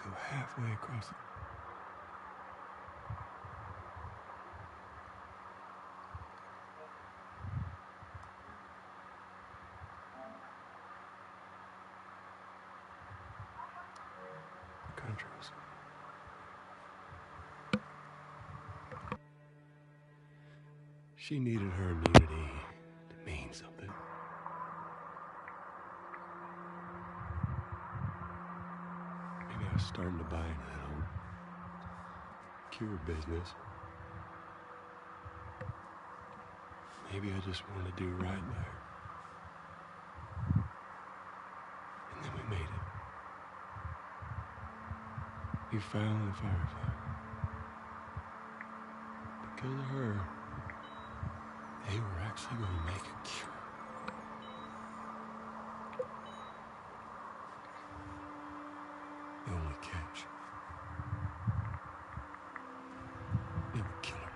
go halfway across the country. She needed her immunity to mean something. Maybe I was starting to buy into that whole cure business. Maybe I just wanted to do right by her. And then we made it. We found the firefly. Because of her, they were actually going to make a cure. The only catch, they would kill her.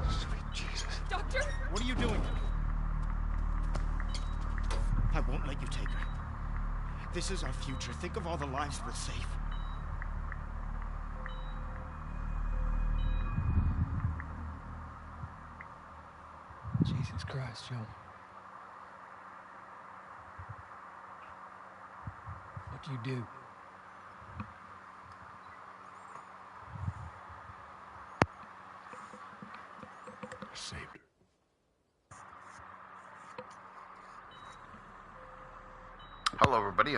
Sweet Jesus. Doctor? What are you doing? I won't let you take her. This is our future. Think of all the lives we'll save. Jesus Christ, Joe. What'd you do? I saved her. Hello everybody,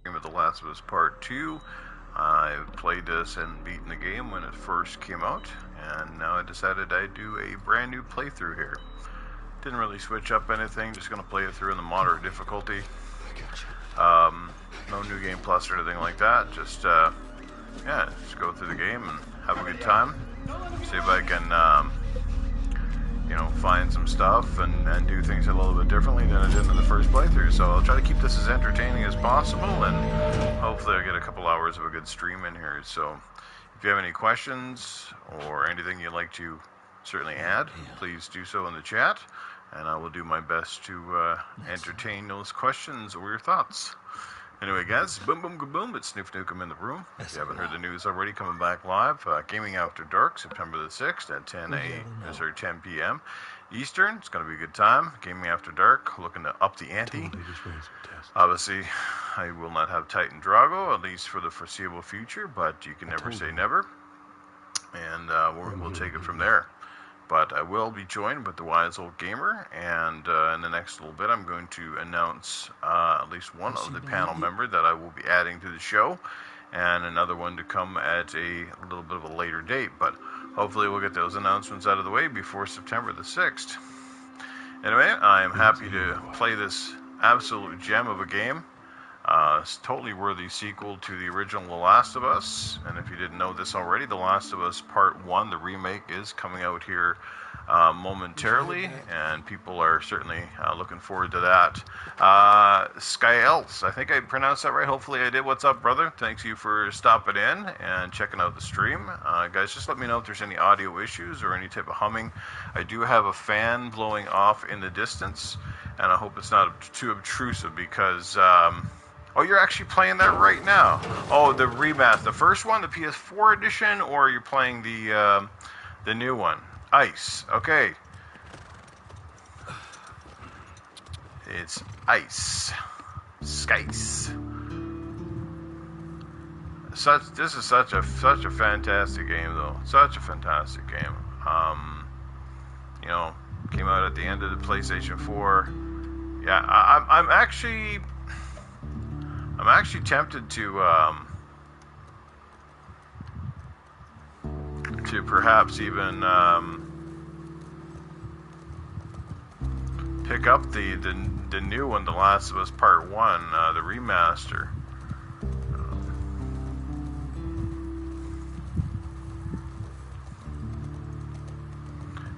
I'm with The Last of Us Part 2. I've played this and beaten the game when it first came out, and now I decided I'd do a brand new playthrough here. Didn't really switch up anything, just going to play it through in the moderate difficulty. No new game plus or anything like that, just go through the game and have a good time. See if I can, find some stuff and do things a little bit differently than I did in the first playthrough. So I'll try to keep this as entertaining as possible, and hopefully I'll get a couple hours of a good stream in here. So if you have any questions or anything you'd like to certainly add, please do so in the chat, and I will do my best to entertain those questions or your thoughts. Anyway, guys, boom, boom, boom, it's Snoof Nukem in the room. If you haven't heard the news already, coming back live, Gaming After Dark, September the 6th at 10 p.m. Eastern. It's going to be a good time. Gaming After Dark, looking to up the ante. Obviously, I will not have Titan Drago, at least for the foreseeable future, but you can never say never. And we'll take it from there. But I will be joined with the Wise Old Gamer, and in the next little bit I'm going to announce at least one of the panel member that I will be adding to the show, and another one to come at a little bit of a later date. But hopefully we'll get those announcements out of the way before September the 6th. Anyway, I am happy to play this absolute gem of a game. It's totally worthy sequel to the original The Last of Us, and if you didn't know this already, The Last of Us Part 1, the remake, is coming out here momentarily, and people are certainly looking forward to that. Skyels, I think I pronounced that right, hopefully I did. What's up, brother? Thanks you for stopping in and checking out the stream. Guys, just let me know if there's any audio issues or any type of humming. I do have a fan blowing off in the distance, and I hope it's not too obtrusive because... Oh, you're actually playing that right now. Oh, the remaster, the first one, the PS4 edition, or you're playing the new one, Ice. Okay, it's Ice, Skice. This is such a fantastic game, though. Such a fantastic game. Came out at the end of the PlayStation 4. Yeah, I'm actually tempted to perhaps even pick up the new one, The Last of Us Part 1, the remaster.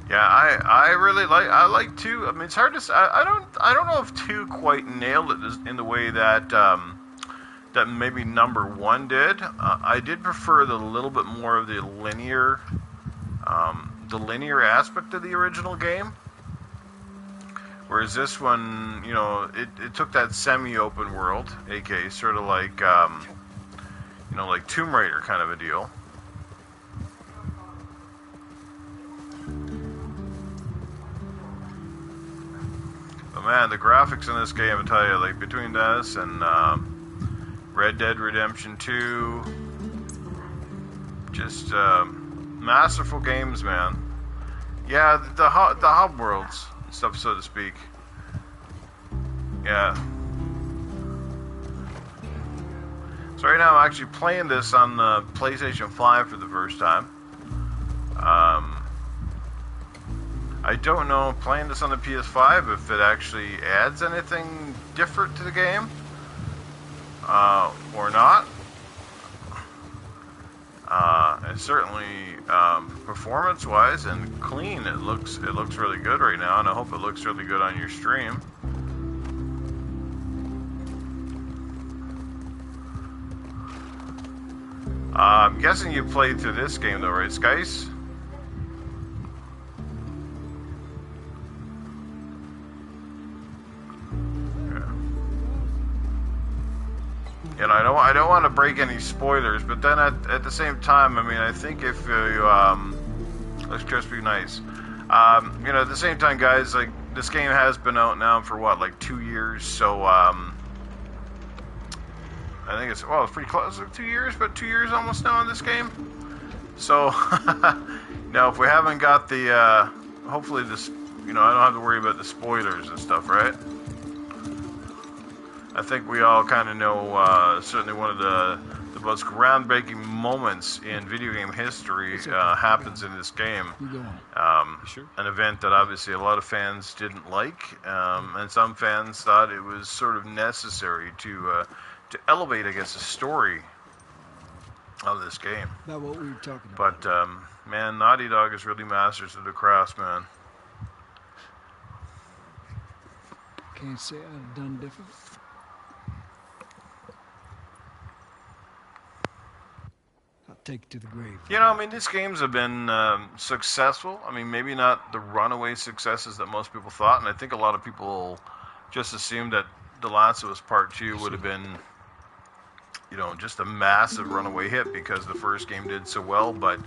Yeah, I really like 2. I mean, it's hard to say. I don't know if 2 quite nailed it in the way that that maybe number 1 did. I did prefer the little bit more of the linear aspect of the original game, Whereas this one, you know, it took that semi-open world, aka sort of like, you know, like Tomb Raider kind of a deal. But man, the graphics in this game, I tell you, like between this and Red Dead Redemption 2, just masterful games, man. Yeah, the hub worlds stuff, so to speak. Yeah. So right now I'm actually playing this on the PlayStation 5 for the first time. I don't know, playing this on the PS5, if it actually adds anything different to the game or not. And certainly performance-wise and clean, it looks really good right now, and I hope it looks really good on your stream. I'm guessing you played through this game though, right, Skice? You know, I don't want to break any spoilers, but then at the same time, I mean, I think if you let's just be nice. You know, at the same time, guys, like this game has been out now for what, like 2 years, so I think it's pretty close, like 2 years, but 2 years almost now on this game. So now, if we haven't got the hopefully this, you know, I don't have to worry about the spoilers and stuff, right? I think we all kind of know certainly one of the most groundbreaking moments in video game history happens in this game. An event that obviously a lot of fans didn't like, and some fans thought it was sort of necessary to elevate, I guess, the story of this game. Not what we were talking about. But man, Naughty Dog is really masters of the craft, man. Can't say I'd have done different. I'll take it to the grave. You know, I mean, these games have been successful. I mean, maybe not the runaway successes that most people thought, and I think a lot of people just assumed that The Last of Us Part 2 would have been, you know, just a massive runaway hit because the first game did so well. But,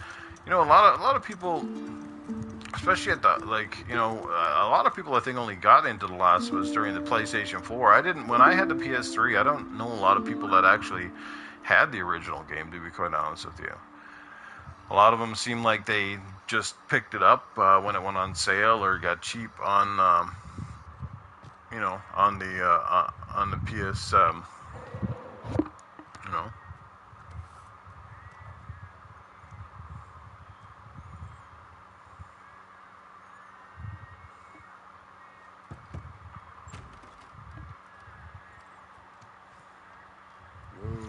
you know, a lot of people, especially at the, like, you know, a lot of people I think only got into The Last of Us during the PlayStation 4. When I had the PS3, I don't know a lot of people that actually had the original game, to be quite honest with you. A lot of them seem like they just picked it up when it went on sale or got cheap on, you know, on the PS, you know.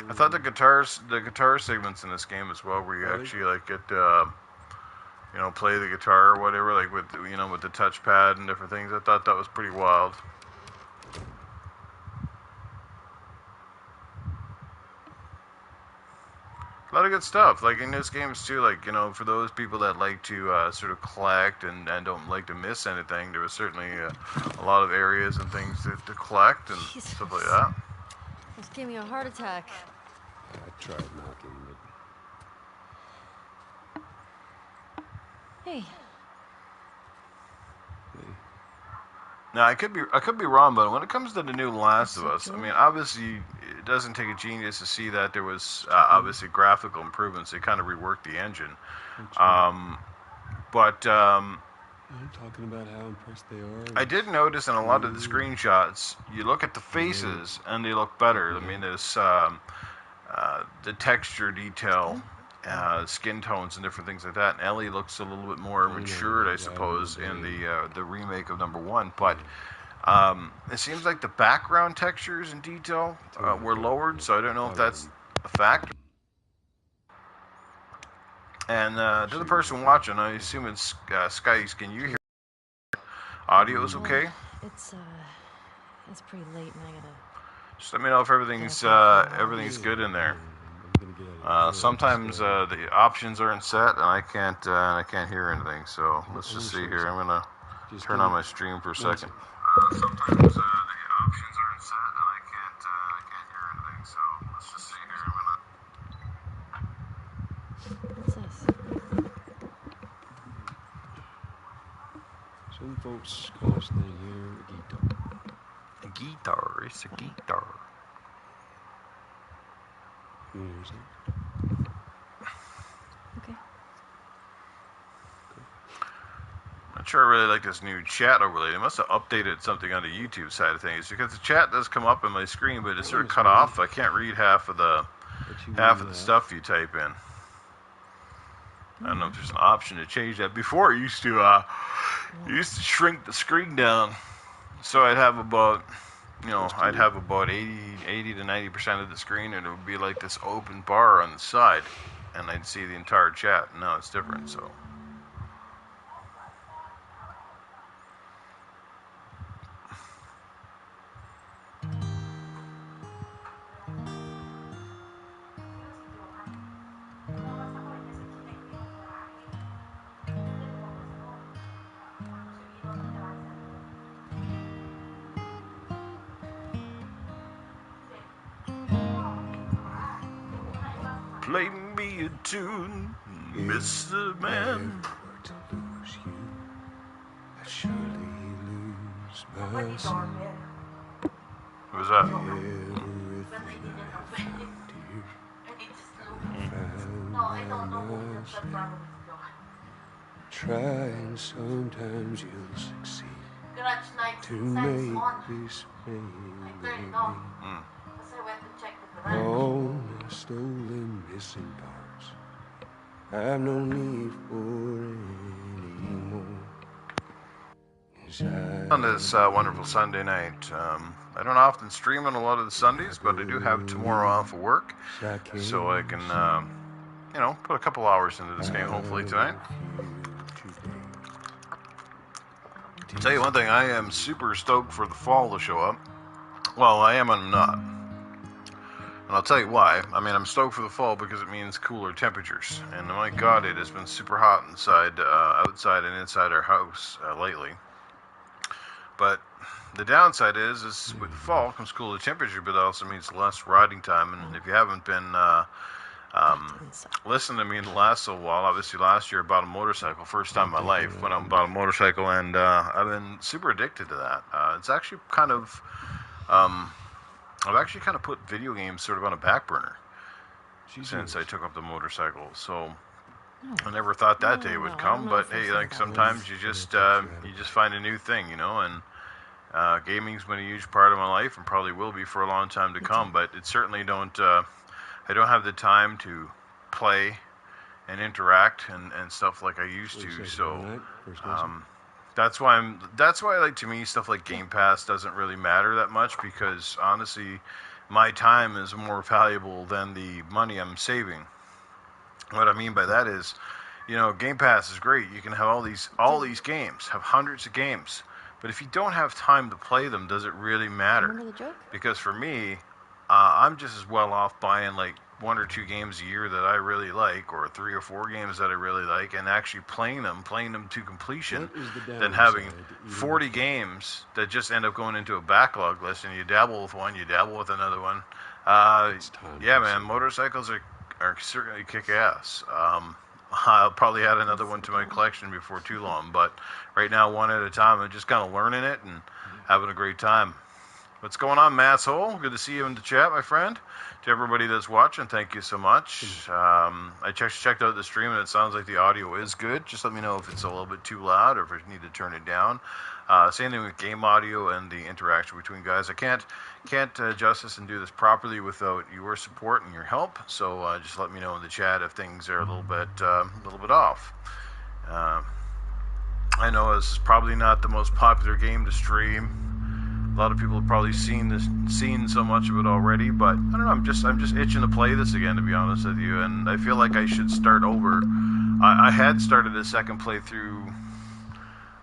I thought the guitar segments in this game as well, where you actually like get, you know, play the guitar or whatever, like with, you know, with the touchpad and different things. I thought that was pretty wild. A lot of good stuff, like in this games too, like, you know, for those people that like to sort of collect and don't like to miss anything, there was certainly a lot of areas and things to collect and stuff like that. Almost gave me a heart attack. I tried knocking, but... Hey. Now I could be wrong, but when it comes to the new Last of Us, I mean, obviously it doesn't take a genius to see that there was obviously graphical improvements. They kind of reworked the engine, but I'm talking about how impressed they are. I did notice in a lot of the screenshots, you look at the faces and they look better. I mean, there's the texture detail, skin tones and different things like that. And Ellie looks a little bit more matured, I suppose, in the remake of #1. But it seems like the background textures and detail were lowered, so I don't know if that's a factor. And to the person watching, I assume it's Skice. Can you hear audio's okay? It's pretty late, and I gotta. Just let me know if everything's good in there. Sometimes the options aren't set, and I can't hear anything. So let's just see here. I'm gonna turn on my stream for a second. Sometimes the options aren't set, and I can't hear anything. So let's just see here a minute. What's this? Some folks call this thing here a guitar. A guitar. It's a guitar. You want to hear something? Okay. Not sure I really like this new chat overlay. They must have updated something on the YouTube side of things, because the chat does come up on my screen, but it's sort of cut off. I can't read half of the stuff you type in. I don't know if there's an option to change that. Before, it used to shrink the screen down, so I'd have about 80 to 90% of the screen, and it would be like this open bar on the side, and I'd see the entire chat. And now it's different, so. Play me a tune, Mr. Man. If I were to lose you, I'd surely lose myself. Who was that? Everything I found here, found myself. Try and sometimes you'll succeed to make this pain. All my stolen missing parts, I've no need for anymore. On this wonderful Sunday night, I don't often stream on a lot of the Sundays, but I do have tomorrow off of work, so I can, put a couple hours into this game hopefully tonight. I'll tell you one thing, I am super stoked for the fall to show up. Well, I am and I'm not. And I'll tell you why. I mean, I'm stoked for the fall because it means cooler temperatures. And my God, it has been super hot outside and inside our house lately. But the downside is with the fall comes cooler temperature, but it also means less riding time. And if you haven't been listening to me in the last little while, obviously last year I bought a motorcycle, first time in my life, went out and bought a motorcycle, and I've been super addicted to that. It's actually kind of... I've actually kind of put video games sort of on a back burner since I took up the motorcycle. So I never thought that day would come, but hey, like sometimes you just find a new thing, and gaming's been a huge part of my life and probably will be for a long time to come. But it certainly I don't have the time to play and interact and stuff like I used to. So. That's why like, to me, stuff like Game Pass doesn't really matter that much, because honestly my time is more valuable than the money I'm saving. What I mean by that is, Game Pass is great. You can have all these games, have hundreds of games, but if you don't have time to play them, does it really matter? Remember the joke? Because for me, I'm just as well off buying like 1 or 2 games a year that I really like, or 3 or 4 games that I really like, and actually playing them to completion, than having 40 games that just end up going into a backlog list, and you dabble with one, you dabble with another one. Yeah, man, motorcycles are certainly kick ass. I'll probably add another one to my collection before too long, but right now, one at a time, I'm just kind of learning it and having a great time. What's going on, Masshole? Good to see you in the chat, my friend. To everybody that's watching, thank you so much. I checked out the stream, and it sounds like the audio is good. Just let me know if it's a little bit too loud or if I need to turn it down. Same thing with game audio and the interaction between guys. I can't adjust this and do this properly without your support and your help. So just let me know in the chat if things are a little bit off. I know this is probably not the most popular game to stream. A lot of people have probably seen so much of it already, but I don't know. I'm just itching to play this again, to be honest with you, and I feel like I should start over. I had started a second playthrough,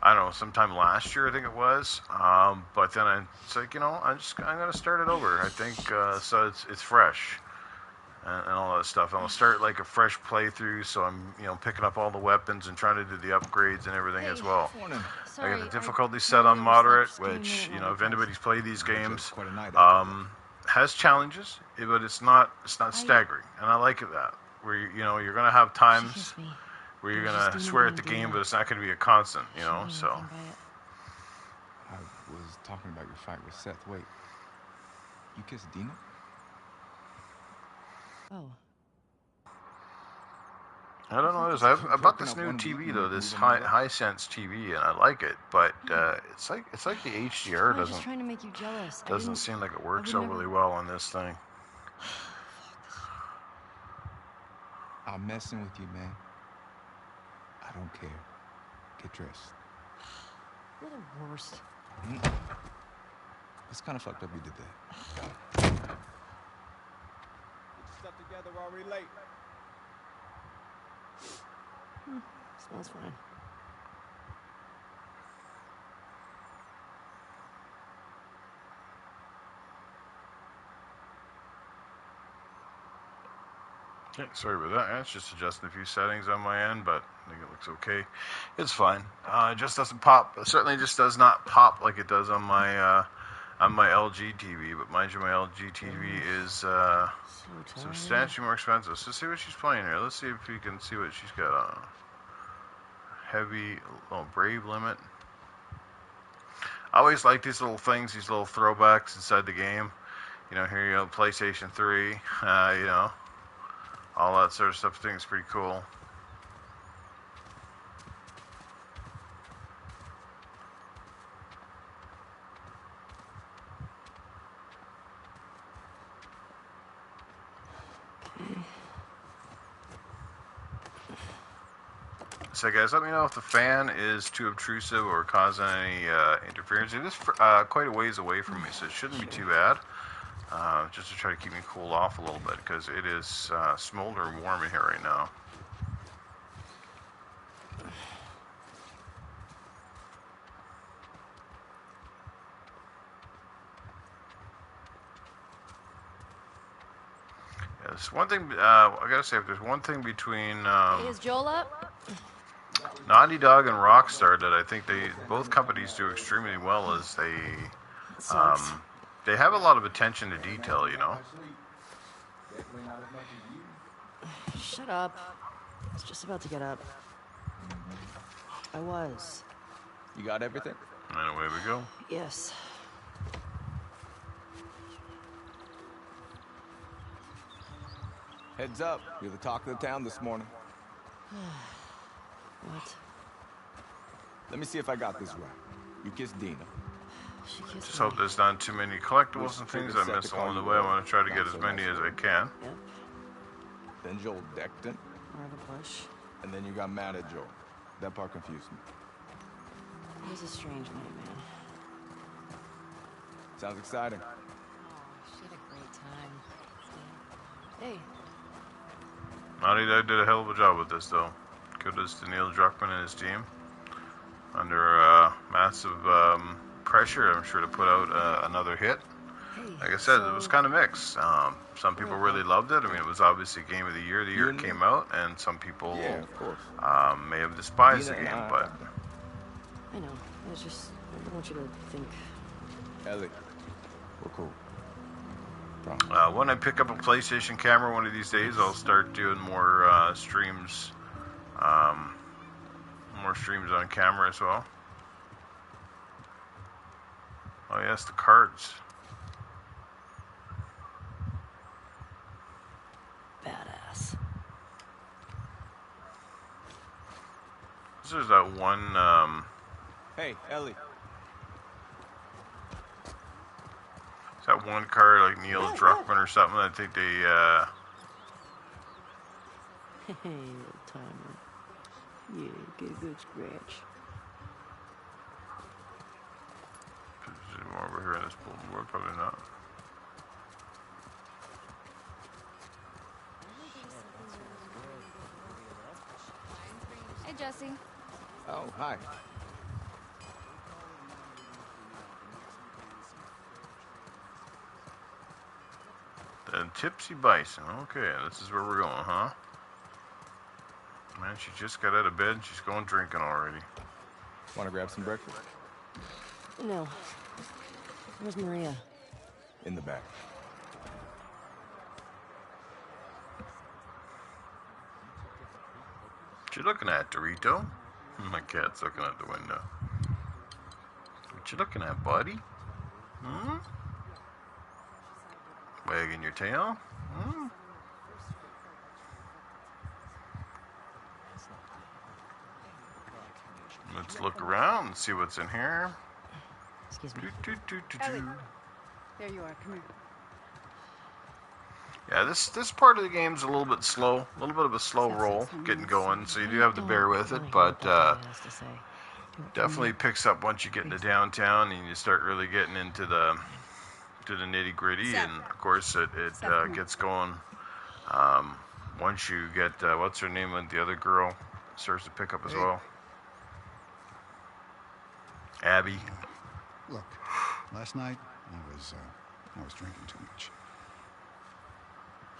I don't know, sometime last year, I think it was, but then it's like, I'm gonna start it over. I think so. It's fresh. and all that stuff. And I'll start like a fresh playthrough, so I'm picking up all the weapons and trying to do the upgrades and everything as well. Sorry, I got the difficulty set on moderate, which if anybody's played these games, has challenges, but it's not staggering, and I like it that where you're gonna have times where you're gonna swear at the game, but it's not gonna be a constant, So. I was talking about your fight with Seth. Wait, you kissed Dina? Oh. I don't know this. I bought this new TV though, this high-sense TV, and I like it, but it's like the HDR I'm just trying to make you jealous. doesn't seem like it works overly well on this thing. I'm messing with you, man. I don't care. Get dressed. You're the worst. It's kind of fucked up you did that. Get your stuff together while we're late. Smells fine. Okay, sorry about that. It's just adjusting a few settings on my end, but I think it looks okay. It's fine. It just doesn't pop. It certainly just does not pop like it does on my LG TV. But mind you, my LG TV is substantially more expensive. So see what she's playing here. Let's see if we can see what she's got on. Heavy, Brave Limit. I always like these little things, these little throwbacks inside the game. Here you go, PlayStation 3. All that sort of stuff. I think it's pretty cool. So guys, let me know if the fan is too obtrusive or causing any interference. It is quite a ways away from me, so it shouldn't be too bad. Just to try to keep me cooled off a little bit, because it is smoldering warm in here right now. Yes, one thing I gotta say, if there's one thing between Is Joel up? Naughty Dog and Rockstar that I think both companies do extremely well is they have a lot of attention to detail, Shut up. I was just about to get up. I was. You got everything? And away we go. Yes. Heads up. You're the talk of the town this morning. What? Let me see if I got this right. You kissed Dina. She kissed Just me. hope there's not too many collectibles and things I missed along the way. I want to try to get as many as I can. Yep. Then Joel decked it. More of a push. And then you got mad at Joel. That part confused me. It was a strange night, man. Sounds exciting. Oh, she had a great time. Hey. Naughty Dog did a hell of a job with this, though. Kudos to Neil Druckmann and his team. Under massive pressure, I'm sure, to put out another hit. Hey, Like I said, it was kind of mixed. Some people really loved it. I mean, it was obviously Game of the Year the year it came out, and some people may have despised the game, but... I know. I was just... I don't want you to think... Ellie, we're cool. When I pick up a PlayStation camera one of these days, I'll start doing more streams. More streams on camera as well. Oh yes, the cards. Badass. There's that one. Hey, Ellie. Is that one card like Neil Druckmann or something? I think they. Hey, little timer. Yeah, get a good scratch. Is there more over here in this bulletin board? Probably not. Hey, Jesse. Oh, hi. The Tipsy Bison. Okay, this is where we're going, huh? Man, she just got out of bed and she's going drinking already. Want to grab some breakfast? No. Where's Maria? In the back. What you looking at, Dorito? My cat's looking out the window. What you looking at, buddy? Hmm? Wagging your tail? Hmm? Let's look around and see what's in here. Excuse me. Ellie, there you are. Come here. Yeah, this part of the game's a little bit slow, a little bit of a slow roll getting going, so you do have to bear with it, but definitely picks up once you get into downtown and you start really getting into the nitty gritty, and of course it gets going once you get what's her name, and the other girl starts to pick up as well. Abby. Look, last night I was drinking too much.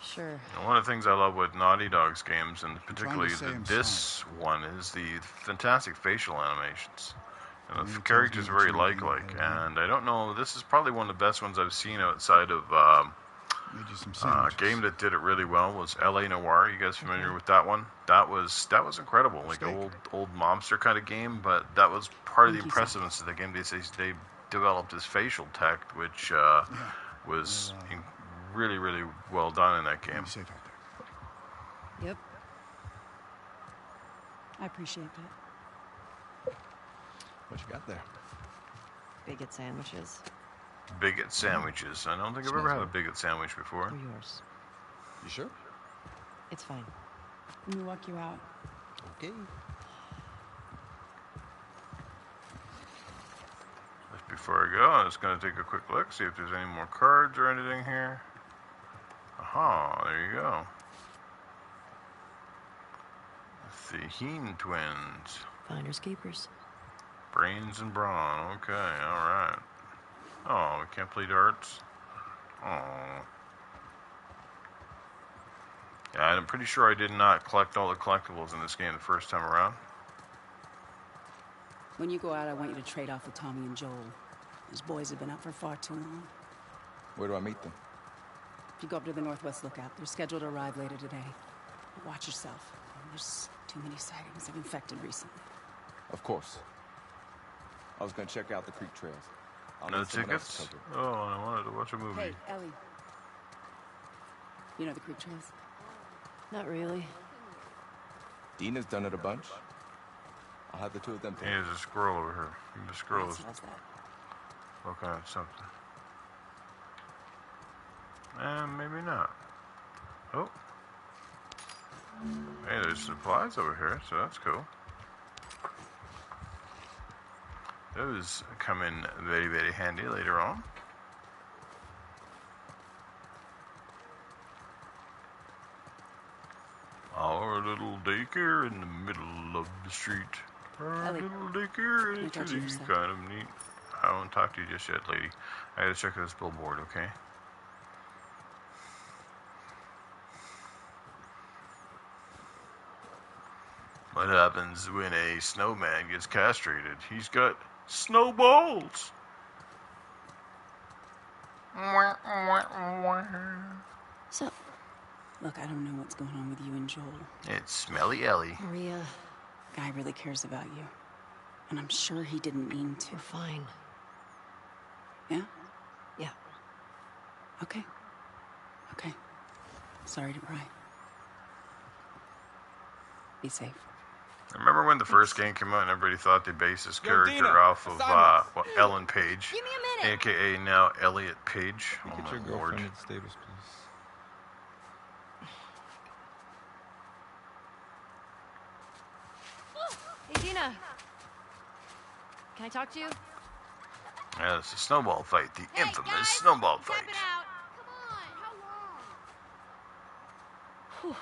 Sure. And one of the things I love with Naughty Dog's games, and trying to particularly say I'm this one, is the fantastic facial animations. And Really the tells characters me are very that you're being lifelike, held on. and I don't know, this is probably one of the best ones I've seen outside of Made you some a sandwiches. game that did it really well was L.A. Noire. You guys familiar with that one? That was incredible, like Steak. old mobster kind of game. But that was part of the Thank you, sir. impressiveness of the game. They developed this facial tech, which was really well done in that game. Be safe out there. Yep. I appreciate that. What you got there? Bigot sandwiches. Bigot sandwiches. I don't think I've ever had a bigot sandwich before. Or yours. You sure? It's fine. Let me walk you out. Okay. Just before I go, I'm just going to take a quick look, see if there's any more cards or anything here. Aha, there you go. The Heen twins. Finders keepers. Brains and brawn. Okay, alright. Oh, we can't play darts? Oh. Yeah, I'm pretty sure I did not collect all the collectibles in this game the first time around. When you go out, I want you to trade off with Tommy and Joel. Those boys have been up for far too long. Where do I meet them? If you go up to the Northwest Lookout, they're scheduled to arrive later today. But watch yourself. There's too many sightings of infected recently. Of course. I was gonna check out the creek trails. I'll No need someone else to tickets? cover it. Oh, I wanted to watch a movie. Hey, Ellie. You know the creek trails? Not really. Dina's done it a bunch. I'll have the two of them take Hey, there's a squirrel over here. The squirrel is How's that? looking at something. Maybe not. Oh. Hey, there's supplies over here, so that's cool. Those come in very handy later on. Our little daycare in the middle of the street. Our Ellie, little daycare can I is talk to you for a really sec? kind of neat. I won't talk to you just yet, lady. I gotta check out this billboard, okay? What happens when a snowman gets castrated? He's got snowballs. So, Look, I don't know what's going on with you and Joel. It's Smelly Ellie. Maria, Guy really cares about you. And I'm sure he didn't mean to. we're fine. Yeah? Yeah. Okay. Okay. Sorry to pry. Be safe. Remember when the first game came out and everybody thought they based this character Dina, off of assignments. Ellen Page, Give me a minute. aka now Elliot Page. Oh Get your my girlfriend lord! at the stables, please. Hey, Dina. Can I talk to you? Yeah, it's a snowball fight, the Hey, infamous guys, snowball step fight. it out. Come on. How long?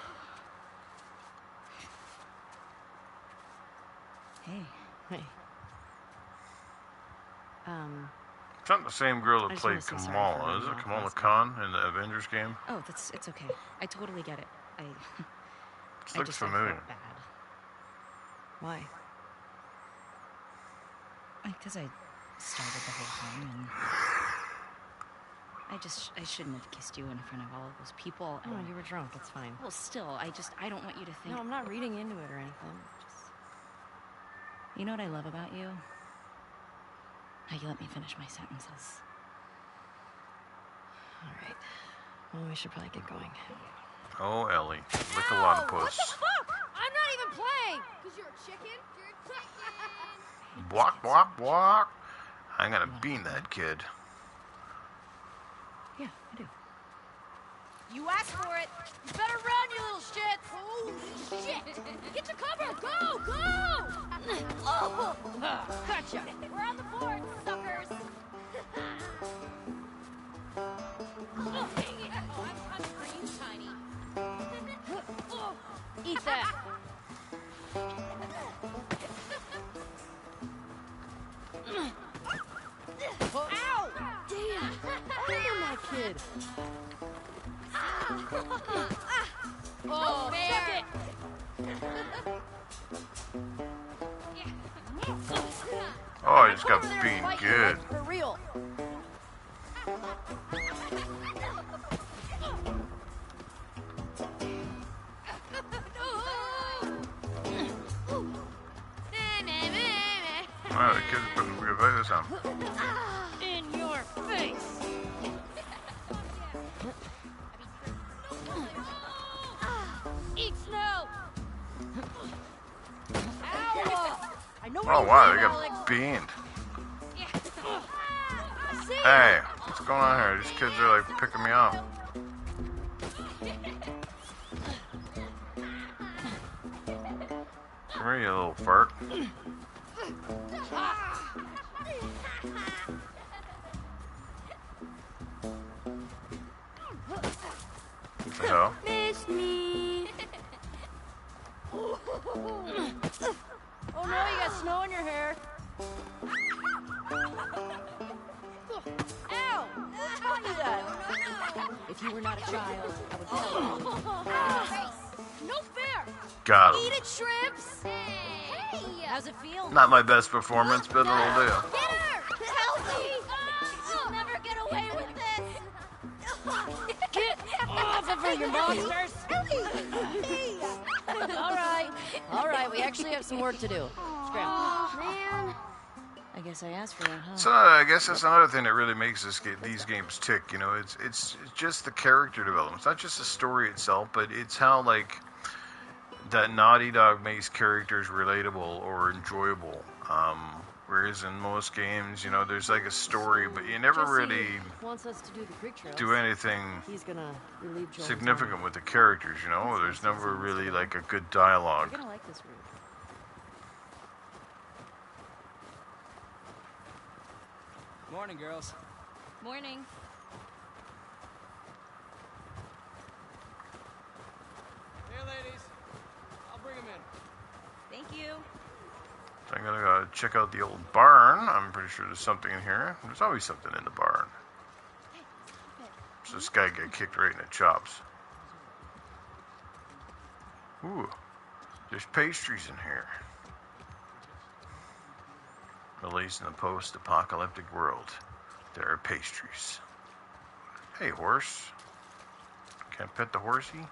Hey. Hey. It's not the same girl I that just wanna played say sorry for Kamala, running is you it? off Kamala last Khan in the Avengers game? Oh, it's okay. I totally get it. This I looks just familiar. I felt bad. Why? Because I started the whole thing, and I shouldn't have kissed you in front of all of those people. No, you were drunk. It's fine. Well, still, I don't want you to think. No, I'm not reading into it or anything. Just... You know what I love about you? How you let me finish my sentences. All right. Well, we should probably get going. Oh, Ellie. Lick a lot of What the puss. fuck? I'm not even playing! Because you're a chicken? You're a chicken! Walk, walk, walk. I'm gonna bean that kid. Yeah, I do. You asked for it! You better run, you little shit! Holy shit! Get to cover! Go! Go! Oh! Gotcha! We're on the board, suckers! Oh, dang it! Oh, I'm coming for you, Tiny. Eat that! Ow! Damn! Look at that kid! Oh, suck it! Oh, I just got bean good. For real. Wow, the kid's putting a good fight this time. In your face! Eat snow! Ow! I know Oh, wow, they got beaned. Hey, what's going on here? These kids are like picking me up. Come here, you little fart. What the hell? Miss me! Oh no, you got snow in your hair. Ow! Who taught you that? If you were not a child, I would tell you. No fair! Got him. Eat it, shrimps! Hey! How's it feel? Not my best performance, but it'll do. Get her! Help me! You'll never get away with this! Get off of her, you monsters! All right, we actually have some work to do. Scram. Man. I guess I asked for that, huh? So I guess that's another thing that really makes these games tick. You know, it's just the character development. It's not just the story itself, but it's how like that Naughty Dog makes characters relatable or enjoyable. Whereas in most games, you know, there's like a story, but you never really wants us to do the creek trails. do anything He's gonna relieve Joel's significant with the characters. You know, there's never really like a good dialogue. You're gonna like this route. Morning, girls. Morning. Here, ladies. I'll bring them in. Thank you. I'm gonna go check out the old barn. I'm pretty sure there's something in here. There's always something in the barn. So this guy got kicked right in the chops. Ooh, there's pastries in here. Released in the post-apocalyptic world, there are pastries. Hey, horse. Can I pet the horsey?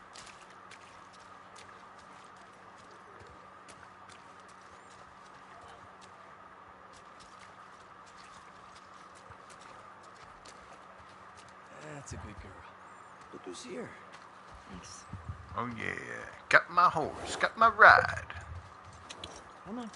That's a good girl. Look who's here. Thanks. Oh yeah, got my horse, got my ride. Come on.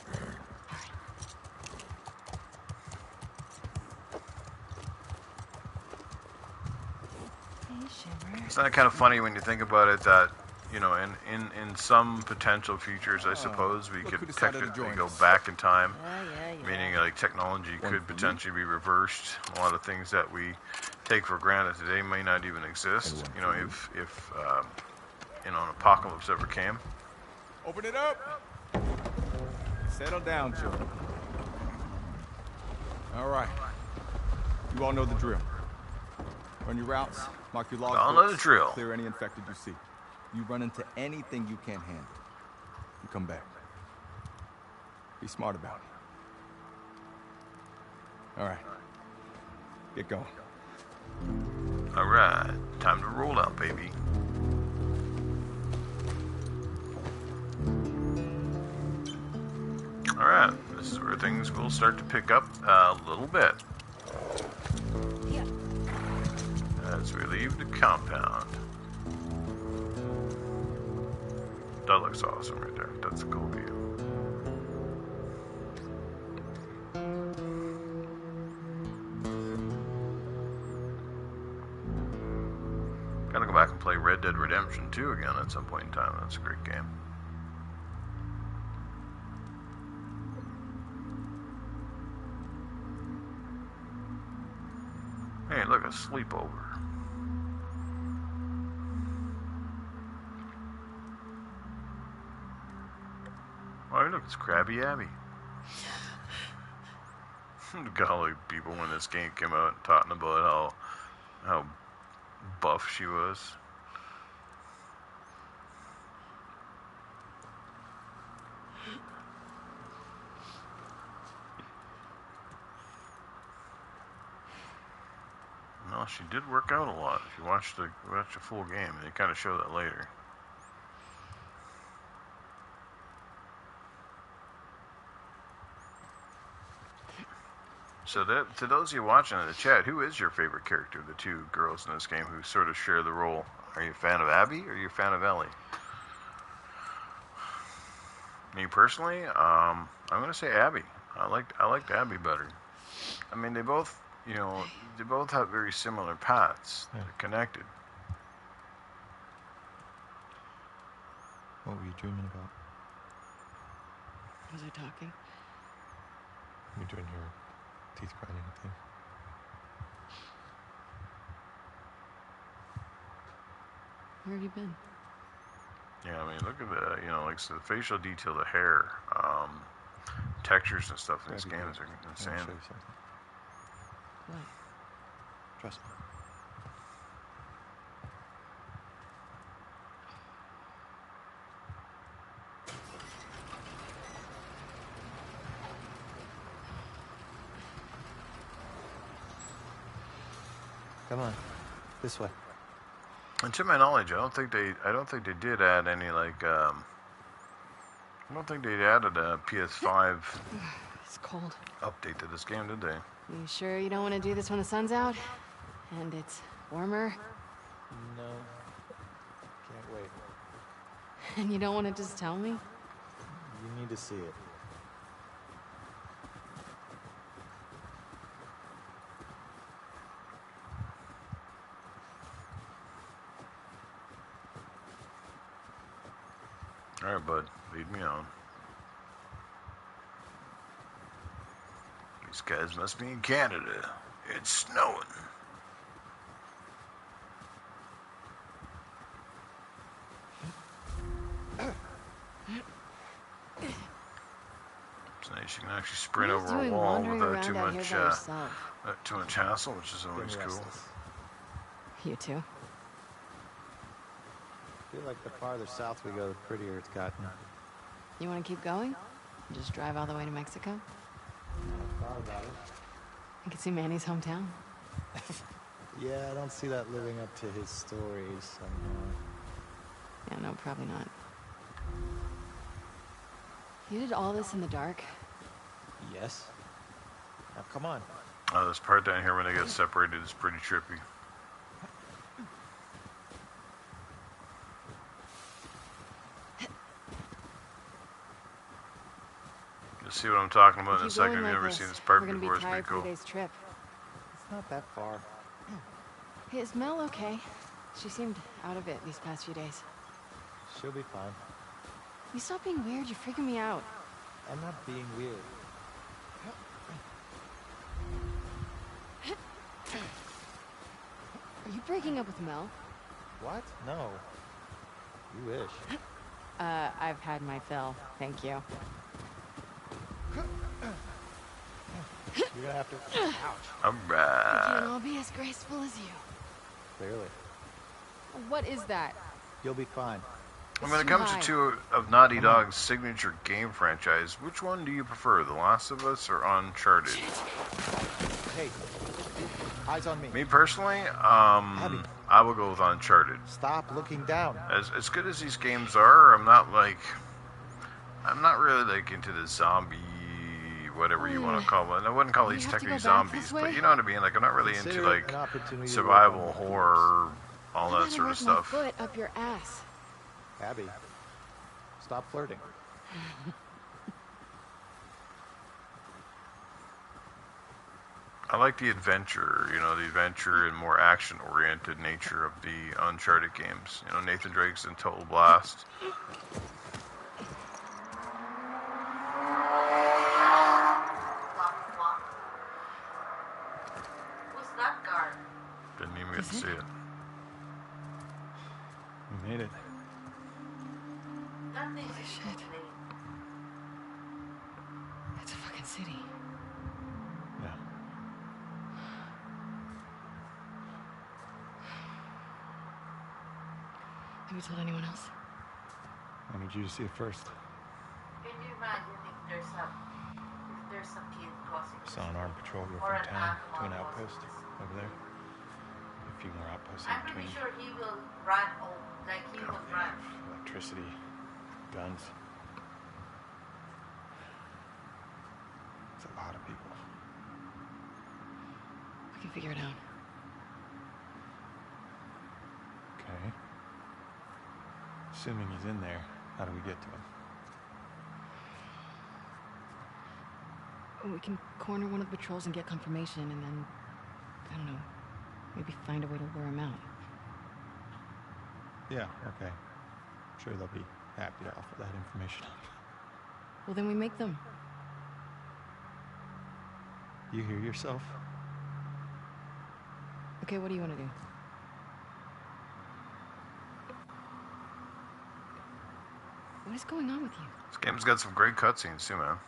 Hey, Shimmer. It's not kind of funny when you think about it that, you know, in some potential futures, I suppose, we look could who decided to technically join go us. back in time. Yeah. Meaning, like, technology One could for me. potentially be reversed. A lot of things that we take for granted today may not even exist. And one You know, for if you know, an apocalypse ever came. Open it up. Settle down, children. All right. You all know the drill. Run your routes, mark your logs. All know the drill. Clear any infected you see. You run into anything you can't handle, you come back. Be smart about it. All right. Get going. All right. Time to roll out, baby. All right. This is where things will start to pick up a little bit. Yeah. As we leave the compound. That looks awesome right there. That's a cool view. Gotta go back and play Red Dead Redemption 2 again at some point in time. That's a great game. Hey, look, a sleepover. Oh, look, it's Krabby Abby. Golly, people when this game came out talking about how buff she was. No, she did work out a lot. If you watch the full game, and they kind of show that later. So that, to those of you watching in the chat, who is your favorite character, the two girls in this game who sort of share the role? Are you a fan of Abby or are you a fan of Ellie? Me personally, I'm going to say Abby. I liked Abby better. I mean, they both, they both have very similar paths. They're connected. What were you dreaming about? Was I talking? You're doing your teeth grinding thing. Where have you been? Yeah, I mean, look at the, like so the facial detail, the hair, textures and stuff in this game is insane. I'll show you something. What? Trust me. Come on, this way. And to my knowledge, I don't think they did add any I don't think they added a PS5 It's cold. update to this game, did they? You sure you don't want to do this when the sun's out? And it's warmer? No. Can't wait. And you don't want to just tell me? You need to see it. All right, bud, lead me on. These guys must be in Canada. It's snowing. It's nice. You can actually sprint over a wall without too much hassle, which is always cool. You too? I feel like the farther south we go, the prettier it's gotten. You want to keep going? Just drive all the way to Mexico? I thought about it. I could see Manny's hometown. Yeah, I don't see that living up to his stories somehow. Yeah, no, probably not. You did all this in the dark? Yes. Now come on. Oh, this part down here when they get separated is pretty trippy. You'll see what I'm talking about in a second. If you've never seen this part before, it's pretty cool. Day's trip. It's not that far. Hey, is Mel okay? She seemed out of it these past few days. She'll be fine. You stop being weird, you're freaking me out. I'm not being weird. Are you breaking up with Mel? What? No. You wish. I've had my fill. Thank you. You're gonna have to. Ouch. I Alright. can't all be as graceful as you. Clearly. What is that? You'll be fine. And when it comes to two of Naughty Dog's signature game franchise, which one do you prefer, The Last of Us or Uncharted? Hey, eyes on me. Me personally, I will go with Uncharted. Stop looking down. As good as these games are, I'm not really like into the zombie, whatever you want to call it. And I wouldn't call these technically zombies, but you know what I mean. Like I'm not really into like survival horror, all that sort of stuff. Foot up your ass. Abby, stop flirting. I like the adventure, the adventure and more action-oriented nature of the Uncharted games. Nathan Drake's in Total Blast. What's that guard? Didn't even get to see it. We made it. That thing Holy is shit. clean. It's a fucking city. Yeah. Have you told anyone else? I wanted you to see it first. Can you imagine if there's a kid causing Saw an armed patrol go or from an town to an animal outpost causing over there. A few more outposts I'm in pretty between. sure he will run like he would run. Electricity, guns. It's a lot of people. We can figure it out. Okay. Assuming he's in there, how do we get to him? We can corner one of the patrols and get confirmation, and then, I don't know, maybe find a way to lure him out. Yeah, okay. I'm sure they'll be happy to offer that information up. Well, then we make them. You hear yourself? Okay, what do you want to do? What is going on with you? This game's got some great cutscenes too, man.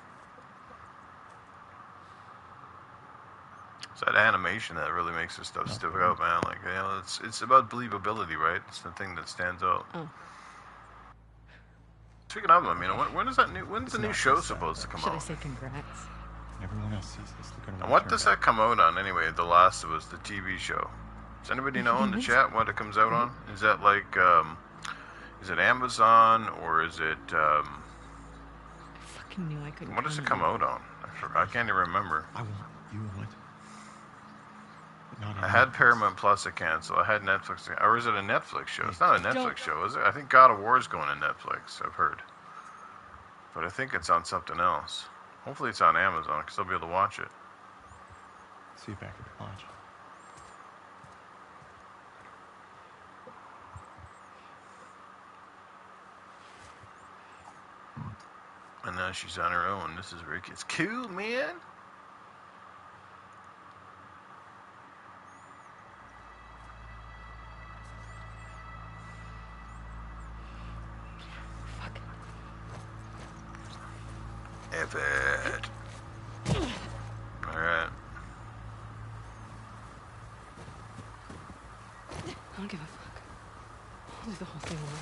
It's that animation that really makes this stuff stick out, man. Like, it's about believability, right? It's the thing that stands out. Oh. Speaking of them, when's the new show supposed to come Should I out? say congrats? Everyone else sees this. They're gonna And what does that come out on anyway? The Last of Us, the TV show. Does anybody know in the chat what it comes out on? Is that like, is it Amazon or is it? I fucking knew I couldn't. What does it come out on? I can't even remember. I want. You want. I had Paramount Plus to cancel. I had Netflix, or is it a Netflix show? It's not a Netflix show, is it? I think God of War is going to Netflix. I've heard, but I think it's on something else. Hopefully, it's on Amazon because I'll be able to watch it. See you back at the lodge. And now she's on her own. This is Rick. It's cool, man. Fuck. F it. Alright. I don't give a fuck. I'll do the whole thing on my own.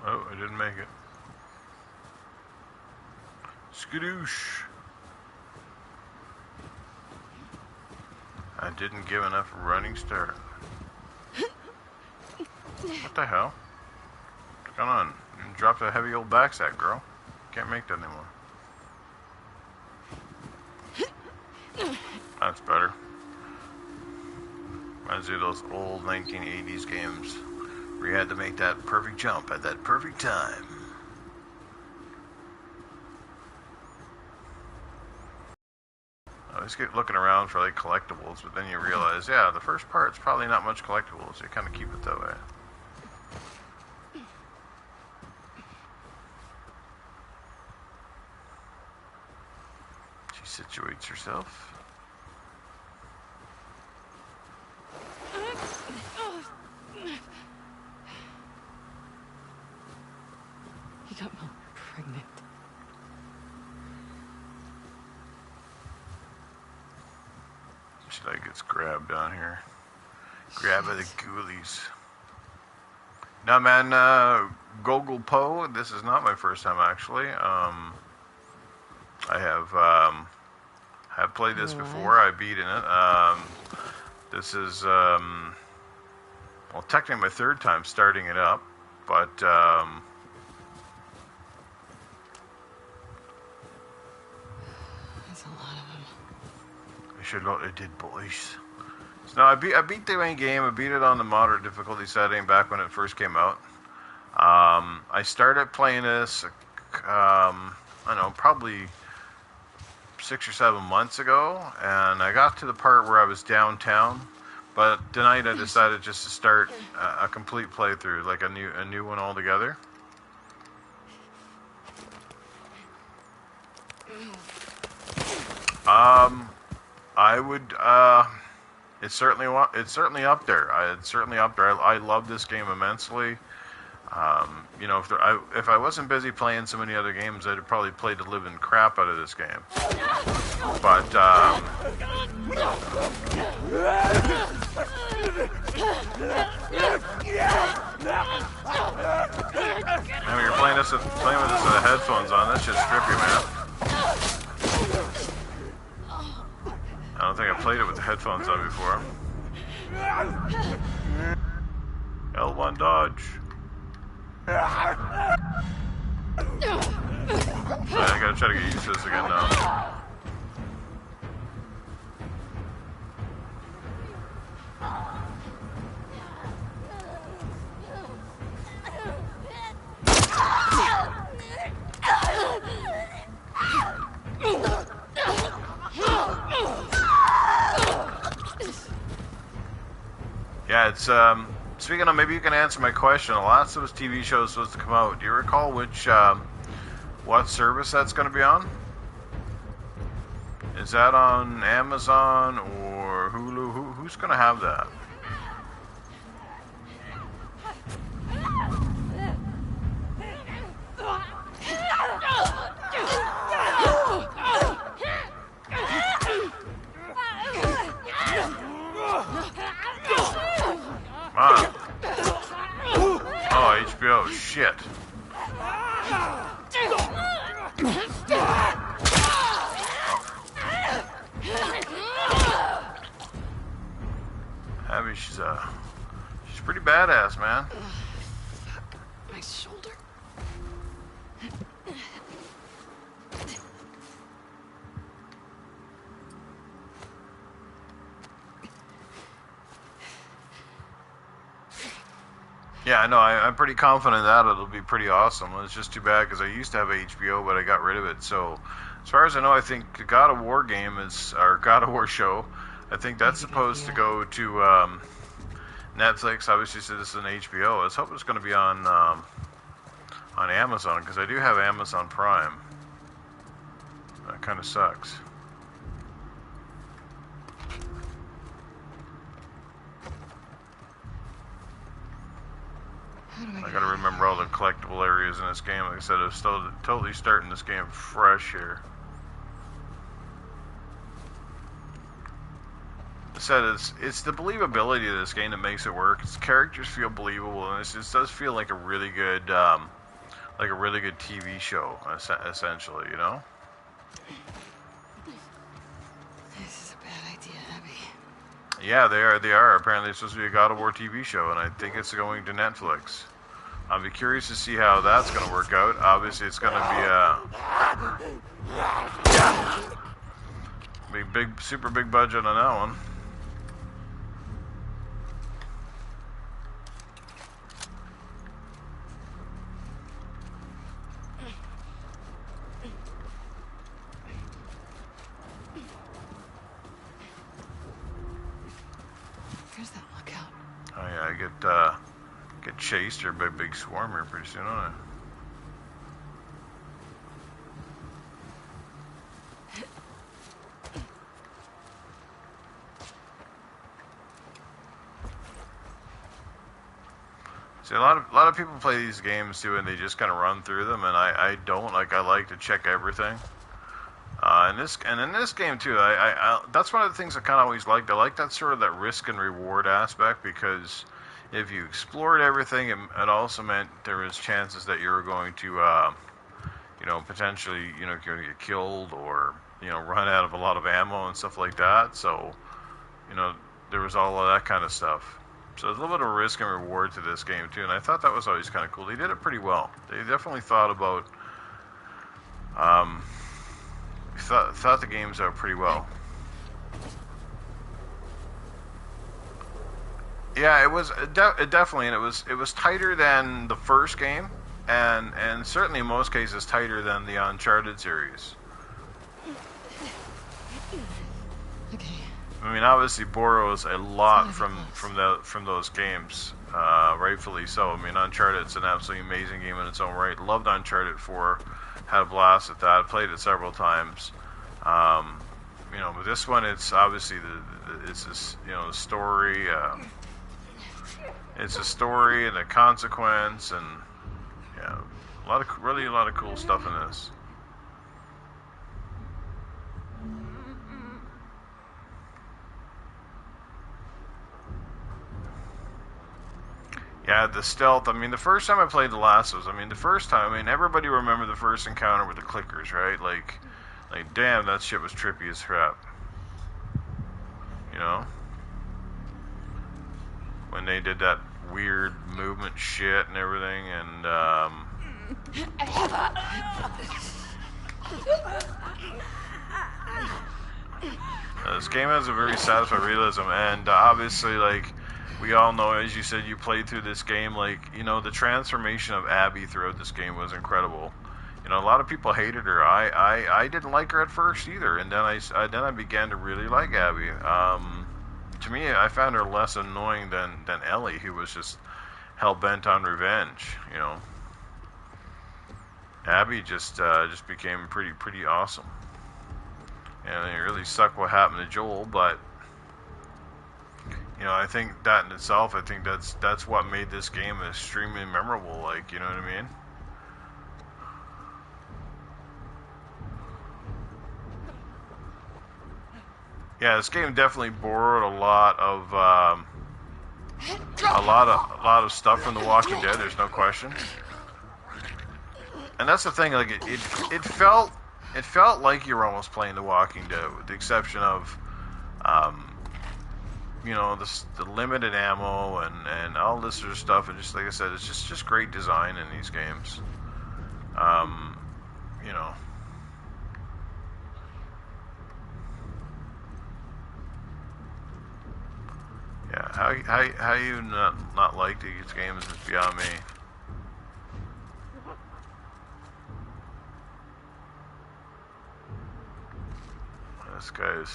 Oh, I didn't make it. Skadoosh. I didn't give enough running start. What the hell? What's going on? You dropped a heavy old backsack, girl. Can't make that anymore. That's better. Reminds me of those old 1980s games where you had to make that perfect jump at that perfect time. I always get looking around for like collectibles, but then you realize, yeah, the first part's probably not much collectibles. You kind of keep it that way. She situates herself. He got Mom pregnant. She like gets grabbed down here. Grab by the ghoulies. Now, man, Gogol Po, this is not my first time, actually. I have played this before. I beat in it. This is, well, technically my third time starting it up, but, There's a lot of them. I should know what I did, boys. So, no, I beat the main game. I beat it on the moderate difficulty setting back when it first came out. I started playing this, I don't know, probably 6 or 7 months ago, and I got to the part where I was downtown. But tonight I decided just to start a complete playthrough, like a new one altogether. I would. It's certainly up there. It's certainly up there. I love this game immensely. You know, if I wasn't busy playing so many other games, I'd have probably played the living crap out of this game. But I mean, you're playing with this headphones on. That should strip you, man. I don't think I played it with the headphones on before. L1 dodge. I gotta try to get used to this again now. Yeah, it's speaking of, maybe you can answer my question. The last of those TV shows supposed to come out. Do you recall which what service that's going to be on? Is that on Amazon or Hulu? Who's going to have that? Oh, HBO, shit. Abby, she's pretty badass, man. My shoulder. Yeah, I know. I'm pretty confident that it'll be pretty awesome. It's just too bad because I used to have HBO, but I got rid of it. So, as far as I know, I think the God of War game or God of War show, I think that's supposed to go to Netflix. Obviously, so this is an HBO. I was hoping it's going to be on Amazon because I do have Amazon Prime. That kind of sucks. I gotta remember all the collectible areas in this game. Like I said, I'm still totally starting this game fresh here. I said it's the believability of this game that makes it work. Its characters feel believable, and it just does feel like a really good TV show, essentially. You know. This is a bad idea, Abby. Yeah, they are. Apparently, it's supposed to be a God of War TV show, and I think it's going to Netflix. I'll be curious to see how that's going to work out. Obviously, it's going to be super big budget on that one. There's that lookout. Oh yeah, I get chased or by a big swarm here pretty soon, don't I? See, a lot of people play these games too, and they just kind of run through them, and I don't. Like, I like to check everything. In this game too, that's one of the things I kind of always liked. I like that sort of that risk and reward aspect, because if you explored everything, it also meant there was chances that you were going to, you know, potentially, you know, going to get killed or, you know, run out of a lot of ammo and stuff like that. So, you know, there was all of that kind of stuff. So there's a little bit of risk and reward to this game too, and I thought that was always kind of cool. They did it pretty well. They definitely thought about, thought the games out pretty well. Yeah, it was definitely, and it was tighter than the first game, and certainly in most cases tighter than the Uncharted series. I mean, obviously borrows a lot from those games, rightfully so. I mean, Uncharted's an absolutely amazing game in its own right. Loved Uncharted 4, had a blast at that. Played it several times. You know, but this one, it's obviously it's this, you know, the story. It's a story and a consequence, and yeah, a lot of cool stuff in this. Yeah, the stealth. I mean, the first time I played The Last of Us, I mean, the first time, I mean, everybody remember the first encounter with the clickers, right? Like, damn, that shit was trippy as crap. You know? When they did that weird movement shit and everything, and, this game has a very satisfying realism, and obviously, like, we all know, as you said, you played through this game, like, you know, the transformation of Abby throughout this game was incredible. You know, a lot of people hated her. I didn't like her at first either, and then I began to really like Abby. To me, I found her less annoying than Ellie, who was just hell-bent on revenge, you know. Abby just became pretty awesome. And it really sucked what happened to Joel, but, you know, I think that in itself, I think that's what made this game extremely memorable, like, you know what I mean? Yeah, this game definitely borrowed a lot of stuff from The Walking Dead. There's no question. And that's the thing. Like it felt like you were almost playing The Walking Dead, with the exception of, you know, the limited ammo and all this sort of stuff. And just like I said, it's just great design in these games. You know. Yeah, how you not like these games is beyond me. This guy's.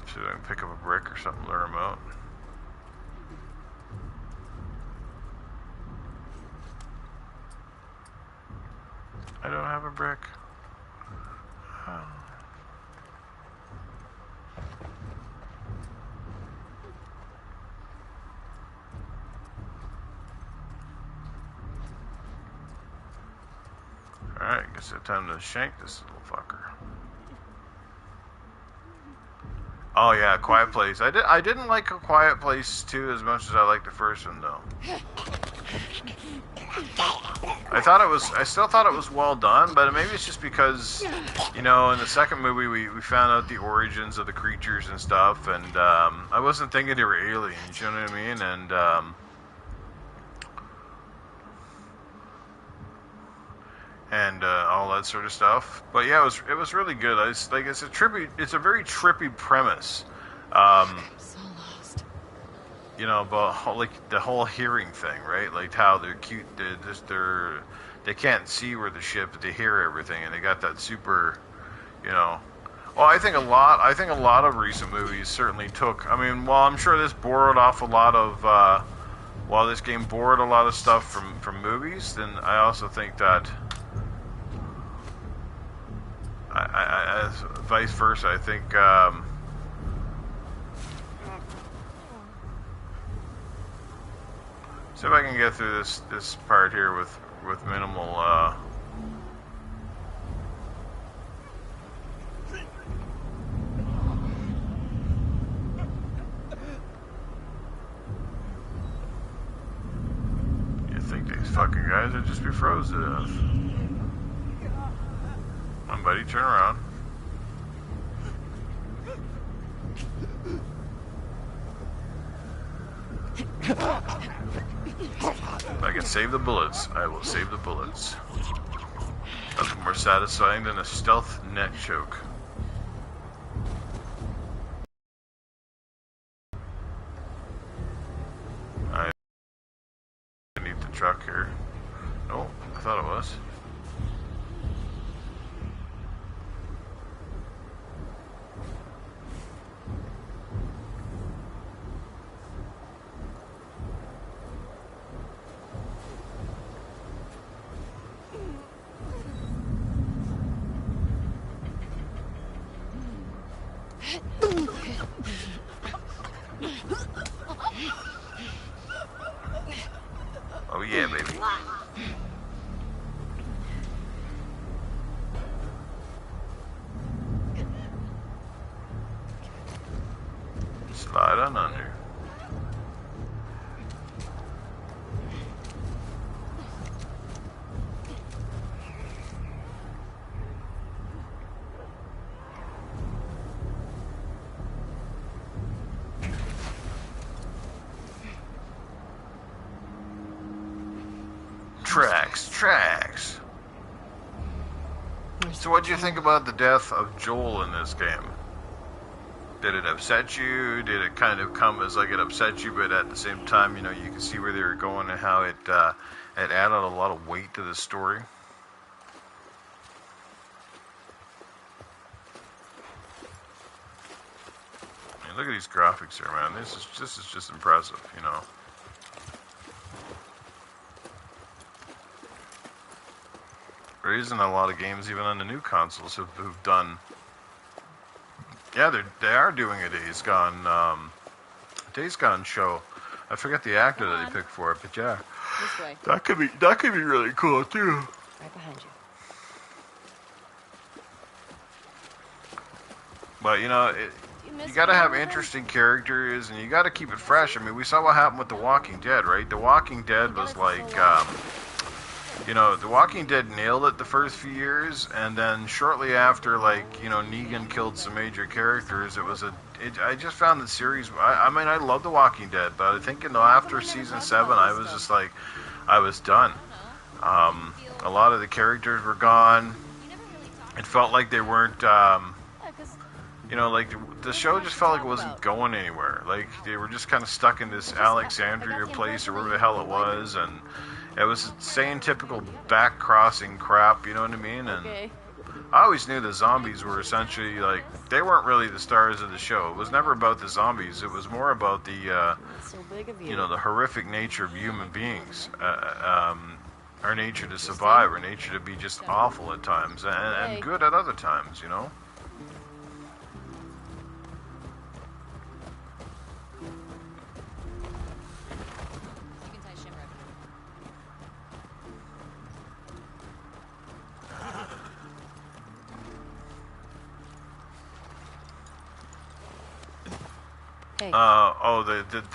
See if I can pick up a brick or something, lure him out. I don't have a brick. Alright, guess it's time to shank this little fucker. Oh yeah, Quiet Place. I didn't like A Quiet Place 2 as much as I liked the first one though. I still thought it was well done, but maybe it's just because, you know, in the second movie we found out the origins of the creatures and stuff, and I wasn't thinking they were aliens, you know what I mean? And all that sort of stuff. But yeah, it was really good. It's a very trippy premise. So lost. You know, but like the whole hearing thing, right? Like how they're cute. They can't see where the ship, but they hear everything, and they got that super, you know. Well, I think a lot of recent movies certainly took. I mean, while I'm sure this borrowed off a lot of. While this game borrowed a lot of stuff from movies, then I also think that. Vice versa. I think See if I can get through this part here with minimal. You think these fucking guys would just be froze to death? Come on, buddy, turn around. If I can save the bullets, I will save the bullets. Nothing more satisfying than a stealth neck choke. I need the truck here. Oh, I thought it was. Oh yeah, baby. Slide on under. Tracks. So what do you think about the death of Joel in this game? Did it upset you? Did it kind of come as like it upset you, but at the same time, you know, you can see where they were going and how it added a lot of weight to the story? I mean, look at these graphics here, man. This is just impressive, you know. There isn't a lot of games, even on the new consoles, who've done. Yeah, they are doing a Days Gone show. I forget the actor that they picked for it, but yeah, This way. that could be really cool too. Right behind you. But you know, you got to have interesting characters, and you got to keep it fresh. I mean, we saw what happened with The Walking Dead, right? The Walking Dead was like. You know, The Walking Dead nailed it the first few years, and then shortly after, like, you know, Negan killed some major characters, I just found the series, I mean, I love The Walking Dead, but I think, you know, after season 7, I was just like, I was done. A lot of the characters were gone. It felt like they weren't, you know, like, the show just felt like it wasn't going anywhere. Like, they were just kind of stuck in this Alexandria place, or wherever the hell it was, and it was saying typical back-crossing crap, you know what I mean? And I always knew the zombies were essentially, like, they weren't really the stars of the show. It was never about the zombies. It was more about the, you know, the horrific nature of human beings. Our nature to survive, our nature to be just awful at times, and good at other times, you know?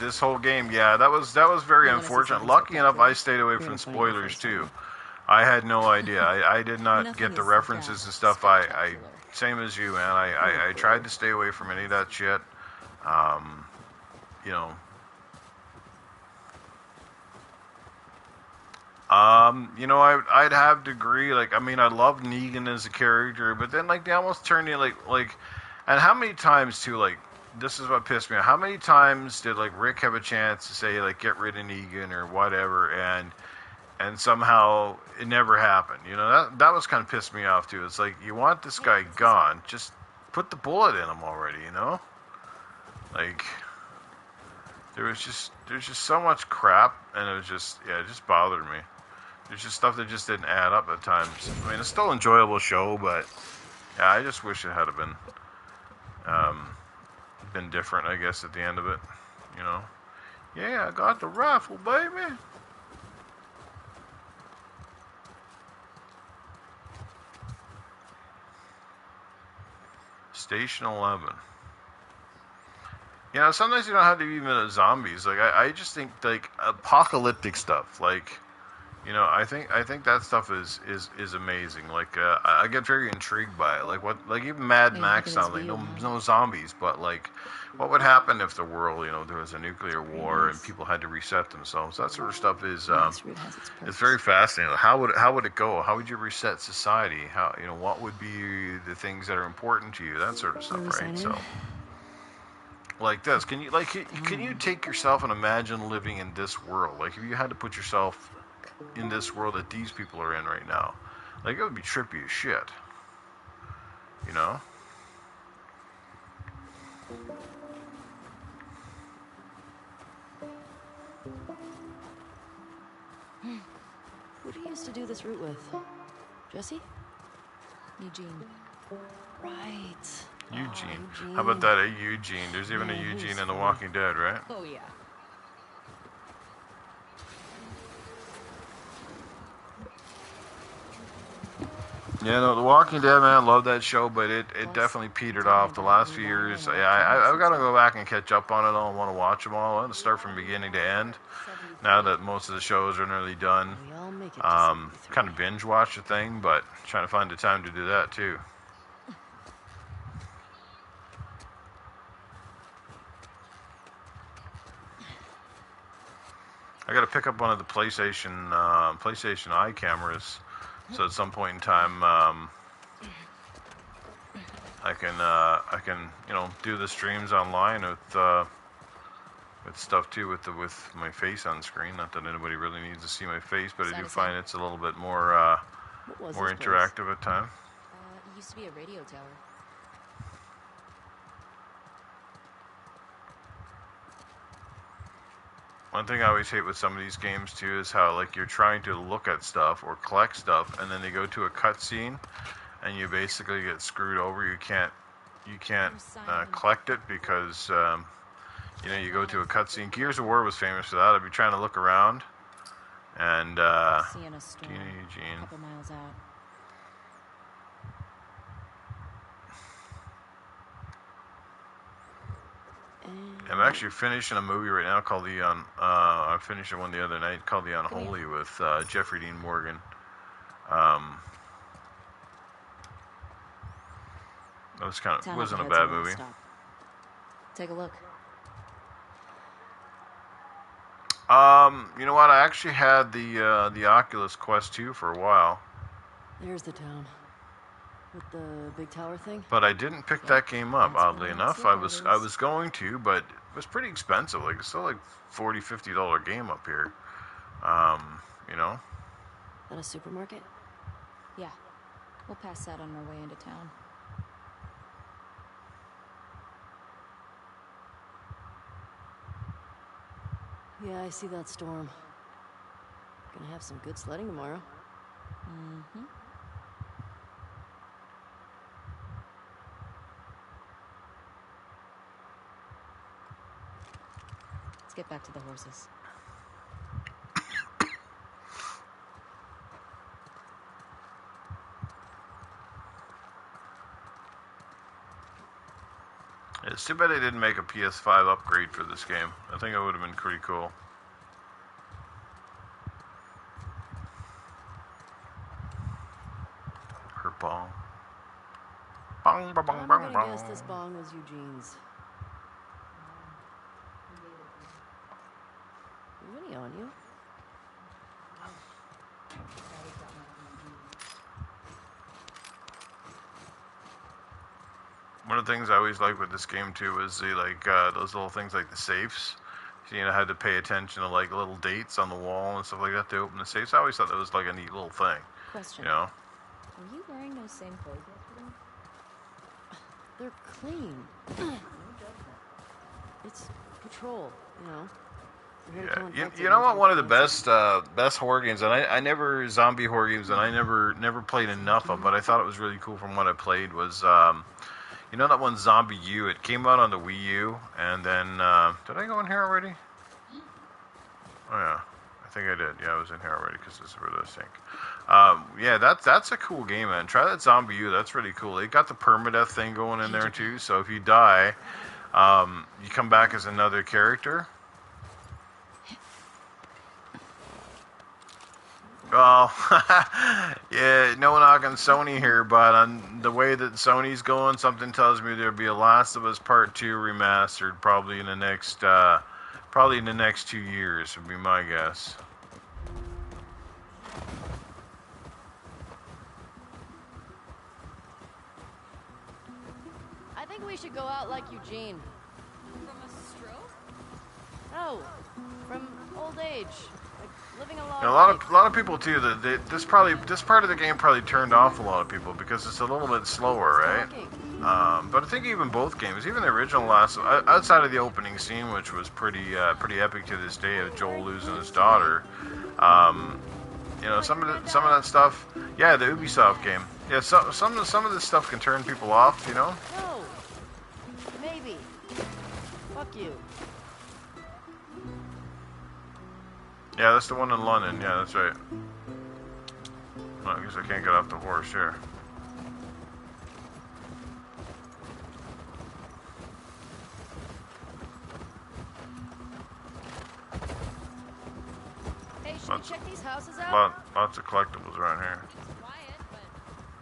This whole game, yeah, that was very unfortunate. Lucky enough, I stayed away from spoilers too. I had no idea. I did not get the references and stuff. I same as you, man. I tried to stay away from any of that shit. You know. You know, I'd have to agree. Like, I mean, I love Negan as a character, but then like they almost turned in like, and how many times too, like. This is what pissed me off. How many times did like Rick have a chance to say like get rid of Negan or whatever, and somehow it never happened? You know, that was kind of pissed me off too. It's like, you want this guy gone, just put the bullet in him already. You know, like there's just so much crap, and it was just it just bothered me. There's just stuff that just didn't add up at times. I mean, it's still an enjoyable show, but yeah, I just wish it had been different, I guess, at the end of it, you know. Yeah, I got the rifle, baby. Station 11. You know, sometimes you don't have to be even zombies. Like I just think like apocalyptic stuff. Like, you know, I think that stuff is amazing. Like I get very intrigued by it. Like even Mad Max sounds like no zombies, but like what would happen if the world, you know, there was a nuclear war and people had to reset themselves? That sort of stuff is it's very fascinating. How would it go? How would you reset society? How, you know, what would be the things that are important to you? That sort of stuff, right? So. Like this, can you take yourself and imagine living in this world? Like if you had to put yourself in this world that these people are in right now, like it would be trippy as shit, you know? Who do you used to do this route with? Jesse? Eugene. Right. Eugene. Eugene. How about that, Eugene? There's even a Eugene in The Walking Dead, right? Oh, yeah. Yeah, no, The Walking Dead, man, love that show, but it definitely petered off the last few years. Yeah, I've got to go back and catch up on it all. I want to watch them all. I want to start from beginning to end. Now that most of the shows are nearly done. Kind of binge watch the thing, but trying to find the time to do that, too. I got to pick up one of the PlayStation Eye cameras, so at some point in time, I can you know, do the streams online with stuff too, with my face on screen. Not that anybody really needs to see my face, but I do find it's a little bit more interactive at times. It used to be a radio tower. One thing I always hate with some of these games too is how, like, you're trying to look at stuff or collect stuff, and then they go to a cutscene, and you basically get screwed over. You can't collect it because you know, you go to a cutscene. Gears of War was famous for that. I'd be trying to look around, and Sienna Storm, Eugene. a couple miles out. I'm actually finishing a movie right now called I finished one the other night called The Unholy with Jeffrey Dean Morgan. That was wasn't a bad movie. Take a look. You know what? I actually had the Oculus Quest 2 for a while. There's the town. With the big tower thing? But I didn't pick that game up, oddly enough. I was going to, but it was pretty expensive. Like, it's still like $40, $50 game up here. You know? At a supermarket? Yeah. We'll pass that on our way into town. Yeah, I see that storm. Gonna have some good sledding tomorrow. Mm-hmm. Let's get back to the horses. It's too bad they didn't make a PS5 upgrade for this game. I think it would have been pretty cool. Her bong. Bong, bong, bong, I'm bong, gonna bong. guess this bong was Eugene's. Is any on you? One of the things I always like with this game too is those little things like the safes. So, you know, I had to pay attention to like little dates on the wall and stuff like that to open the safes. I always thought that was like a neat little thing. Question. You know? Were you wearing those same clothes yesterday? They're clean. It's patrol, you know. Yeah, you know what? One of the best horror games, and I never zombie horror games, and I never played enough of, but I thought it was really cool from what I played was, you know that one Zombie U? It came out on the Wii U, and then did I go in here already? Oh yeah, I think I did. Yeah, I was in here already because this is where the sync. Yeah, that's a cool game, man. Try that Zombie U. That's really cool. It got the permadeath thing going in there too. So if you die, you come back as another character. Well, yeah, no knocking Sony here, but on the way that Sony's going, something tells me there'll be a Last of Us Part 2 remastered probably in the next 2 years would be my guess. I think we should go out like Eugene. From a stroke? No, from old age. Like living a long And a life. lot of people too. This part of the game probably turned off a lot of people because it's a little bit slower, right? But I think even both games, even the original outside of the opening scene, which was pretty epic to this day, of Joel losing his daughter. You know, some of that stuff. Yeah, the Ubisoft game. Yeah, some of this stuff can turn people off. You know. No. Maybe. Fuck you. Yeah, that's the one in London. Yeah, that's right. Well, I guess I can't get off the horse here. Hey, should we check these houses out? Lots of collectibles around here. It's quiet, but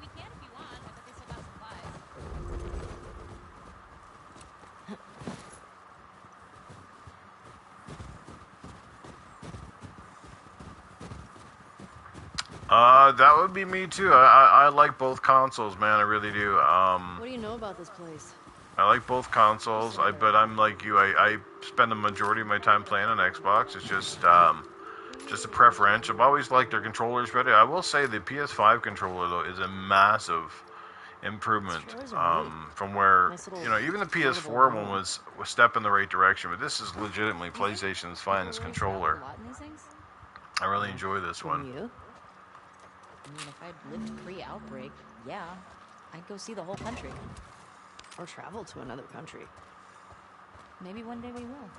we can if you want. I bet they still got supplies. That would be me too. I like both consoles, man. I really do. What do you know about this place? I like both consoles. But I'm like you. I spend the majority of my time playing on Xbox. It's just a preference. I've always liked their controllers better. I will say the PS5 controller though is a massive improvement from where even the PS4 one was a step in the right direction. But this is legitimately PlayStation's finest controller. I really enjoy this one. You? I mean, if I'd lived pre-outbreak, yeah, I'd go see the whole country. Or travel to another country. Maybe one day we will.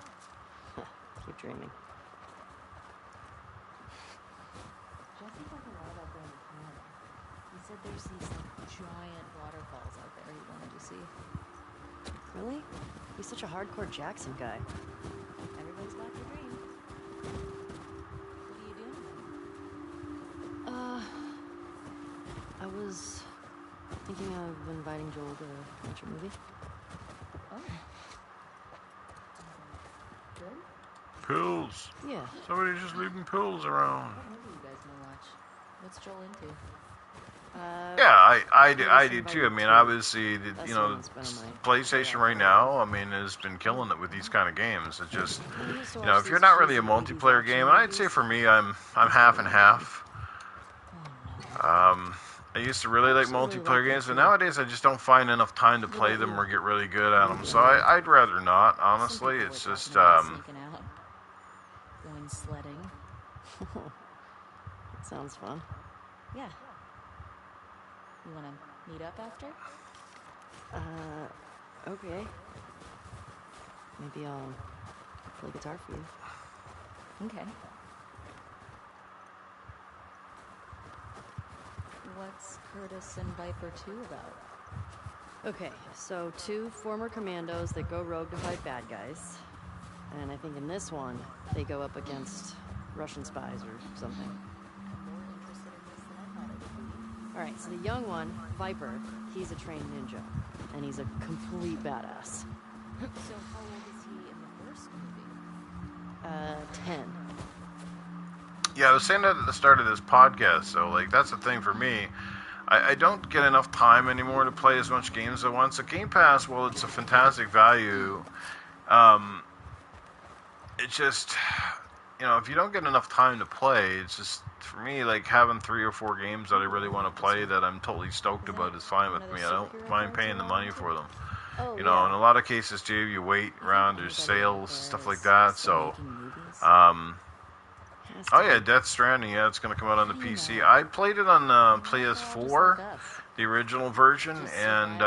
Keep dreaming. Jesse talked a lot about going to Canada. He said there's these giant waterfalls out there he wanted to see. Really? He's such a hardcore Jackson guy. Everybody's got their dream. What are you doing? I was thinking of inviting Joel to watch a movie. Oh. Good? Pills. Yeah. Somebody's just leaving pills around. What movie you guys want to watch? What's Joel into? Yeah, I do too. I mean, obviously, PlayStation right now, I mean, has been killing it with these kind of games. It's just, if you're not really a multiplayer game, and I'd say for me, I'm half and half. I used to really like multiplayer games, but nowadays I just don't find enough time to play them or get really good at them. So I'd rather not, honestly. It's just, sneaking out, going sledding. That sounds fun. Yeah. You want to meet up after? Okay. Maybe I'll play guitar for you. Okay. What's Curtis and Viper 2 about? Okay, so 2 former commandos that go rogue to fight bad guys. And I think in this one, they go up against Russian spies or something. I'm more interested in this than I thought it would be. Alright, so the young one, Viper, he's a trained ninja. And he's a complete badass. So how old is he in the first movie? 10. Yeah, I was saying that at the start of this podcast, so, like, that's the thing for me. I don't get enough time anymore to play as much games as I want. So Game Pass, well, it's a fantastic value. It's just, if you don't get enough time to play, it's just, for me, like, having 3 or 4 games that I really want to play that I'm totally stoked about is fine with me. I don't mind paying the money for them. In a lot of cases, too, you wait around, there's sales, stuff like that, so... Oh yeah, Death Stranding, yeah, it's going to come out on the PC. I played it on PS4, the original version, and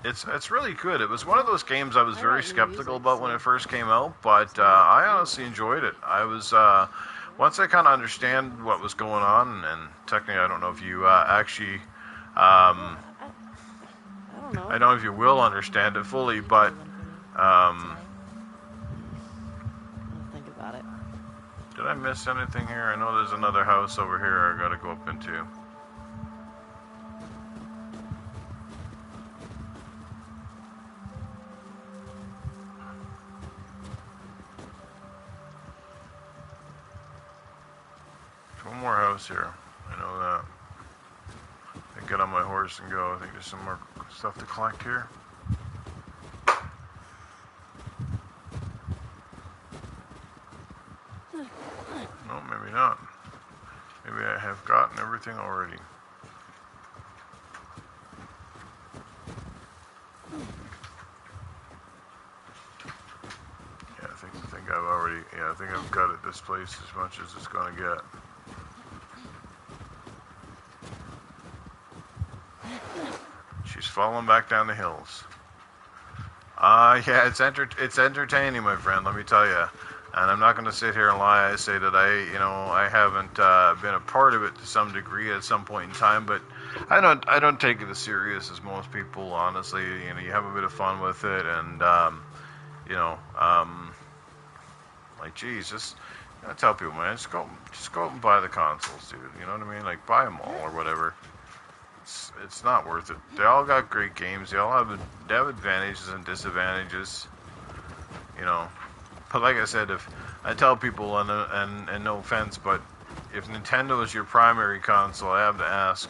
it's really good. It was one of those games I was very skeptical about when it first came out, but I honestly enjoyed it. I was once I kind of understand what was going on, and technically I don't know if you actually, I don't know if you will understand it fully, but I'll think about it. did I miss anything here? I know there's another house over here I gotta go up into. One more house here. I know that. I get on my horse and go. I think there's some more stuff to collect here. No, maybe not. Maybe I have gotten everything already. Yeah, I think I've already. Yeah, I think I've got it this place as much as it's gonna get. She's falling back down the hills. Yeah, it's entertaining, my friend. Let me tell you. And I'm not going to sit here and lie. I say that I haven't been a part of it to some degree at some point in time, but I don't take it as serious as most people. Honestly, you have a bit of fun with it, and like, geez, just I tell people, man, just go out and buy the consoles, dude. You know what I mean? Like, buy them all or whatever. It's not worth it. They all got great games. They have advantages and disadvantages. But like I said, if I tell people, and no offense, but if Nintendo is your primary console, I have to ask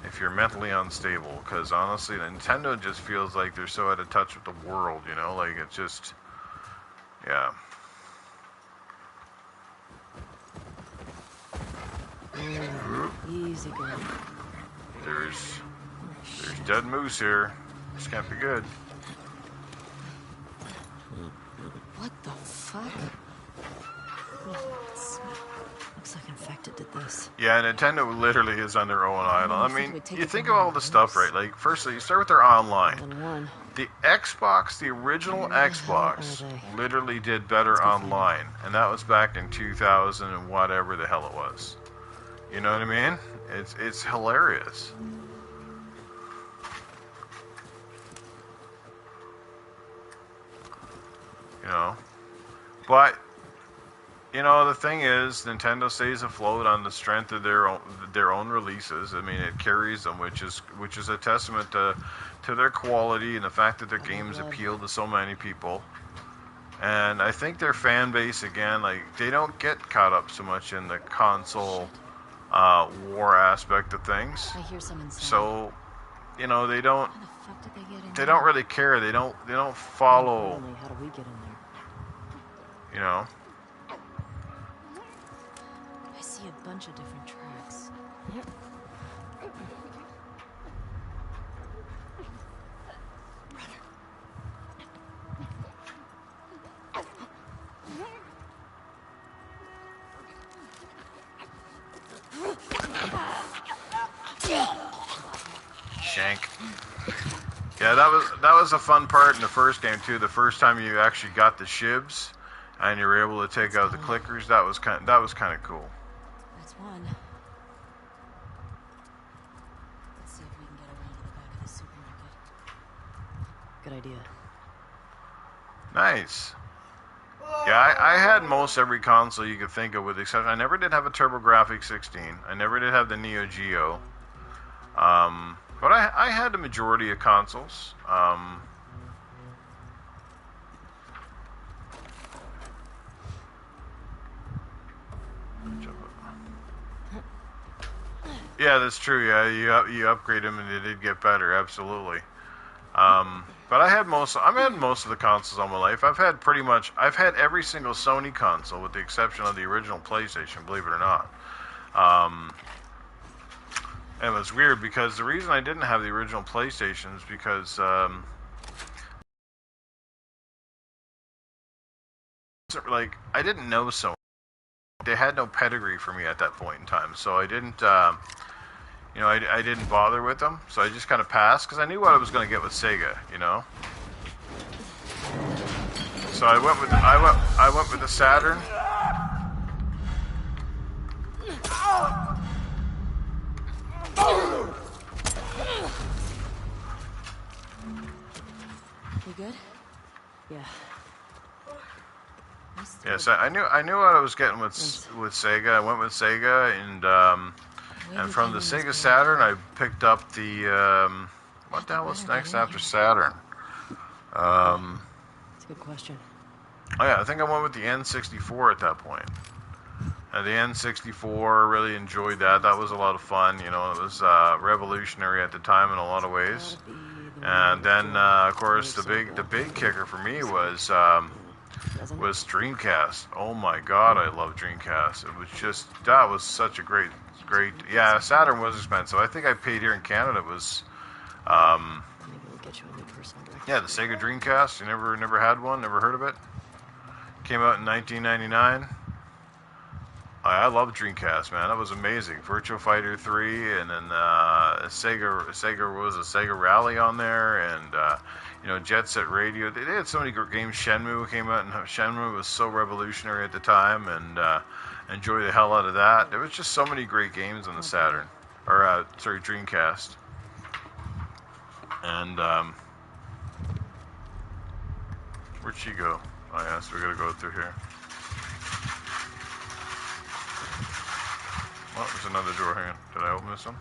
if you're mentally unstable, because honestly, Nintendo just feels like they're so out of touch with the world. Like it's just, yeah. Easy girl. There's dead moose here. This can't be good. What the fuck? Looks like Infected did this. Yeah, Nintendo literally is on their own island. I mean, you think of all the stuff, right? Like, firstly, you start with their online. The Xbox, the original Xbox, literally did better online. And that was back in 2000 and whatever the hell it was. You know what I mean? It's hilarious. But the thing is, Nintendo stays afloat on the strength of their own releases. I mean, it carries them, which is a testament to their quality and the fact that their games appeal to so many people. And I think their fan base, again, like, they don't get caught up so much in the console war aspect of things. I hear some inside. So, they don't really care. They don't follow. How do we get in there? I see a bunch of different tracks. Shank. Yeah, that was a fun part in the first game too. The first time you actually got the shivs and you were able to take out the clickers, that was kind of cool. That's one. Let's see if we can get around to the back of the supermarket. Good idea. Nice. Yeah, I had most every console you could think of, with the exception. I never did have a TurboGrafx 16. I never did have the Neo Geo. But I had the majority of consoles. Yeah, that's true. Yeah, you upgrade them and they did get better. Absolutely. But I had most of the consoles all my life. I've had every single Sony console with the exception of the original PlayStation, believe it or not. And it was weird because the reason I didn't have the original PlayStation is because I didn't know Sony. They had no pedigree for me at that point in time, so I didn't I didn't bother with them. So I just kind of passed because I knew what I was going to get with Sega, So I went with the Saturn. You good? Yeah. Yes, I knew what I was getting with Sega. I went with Sega, and from the Sega Saturn, I picked up the what the hell was next after Saturn? That's a good question. Oh yeah, I think I went with the N64 at that point. The N64, really enjoyed that. That was a lot of fun. You know, it was revolutionary at the time in a lot of ways. And then, of course, the big kicker for me was Dreamcast. Oh my God, I love Dreamcast. It was just, that was such a great. Yeah, Saturn was expensive. I think I paid here in Canada was. Maybe we'll get you a new personal director. Yeah, the Sega Dreamcast. You never had one? Never heard of it? Came out in 1999. I love Dreamcast, man. That was amazing. Virtua Fighter 3, and then Sega was a Sega Rally on there, and Jet Set Radio. They had so many great games. Shenmue came out, and Shenmue was so revolutionary at the time, and enjoyed the hell out of that. There was just so many great games on the Saturn, or Dreamcast. And where'd she go? Oh yeah, so we gotta go through here. Oh, there's another door. Hang on. Did I open this one?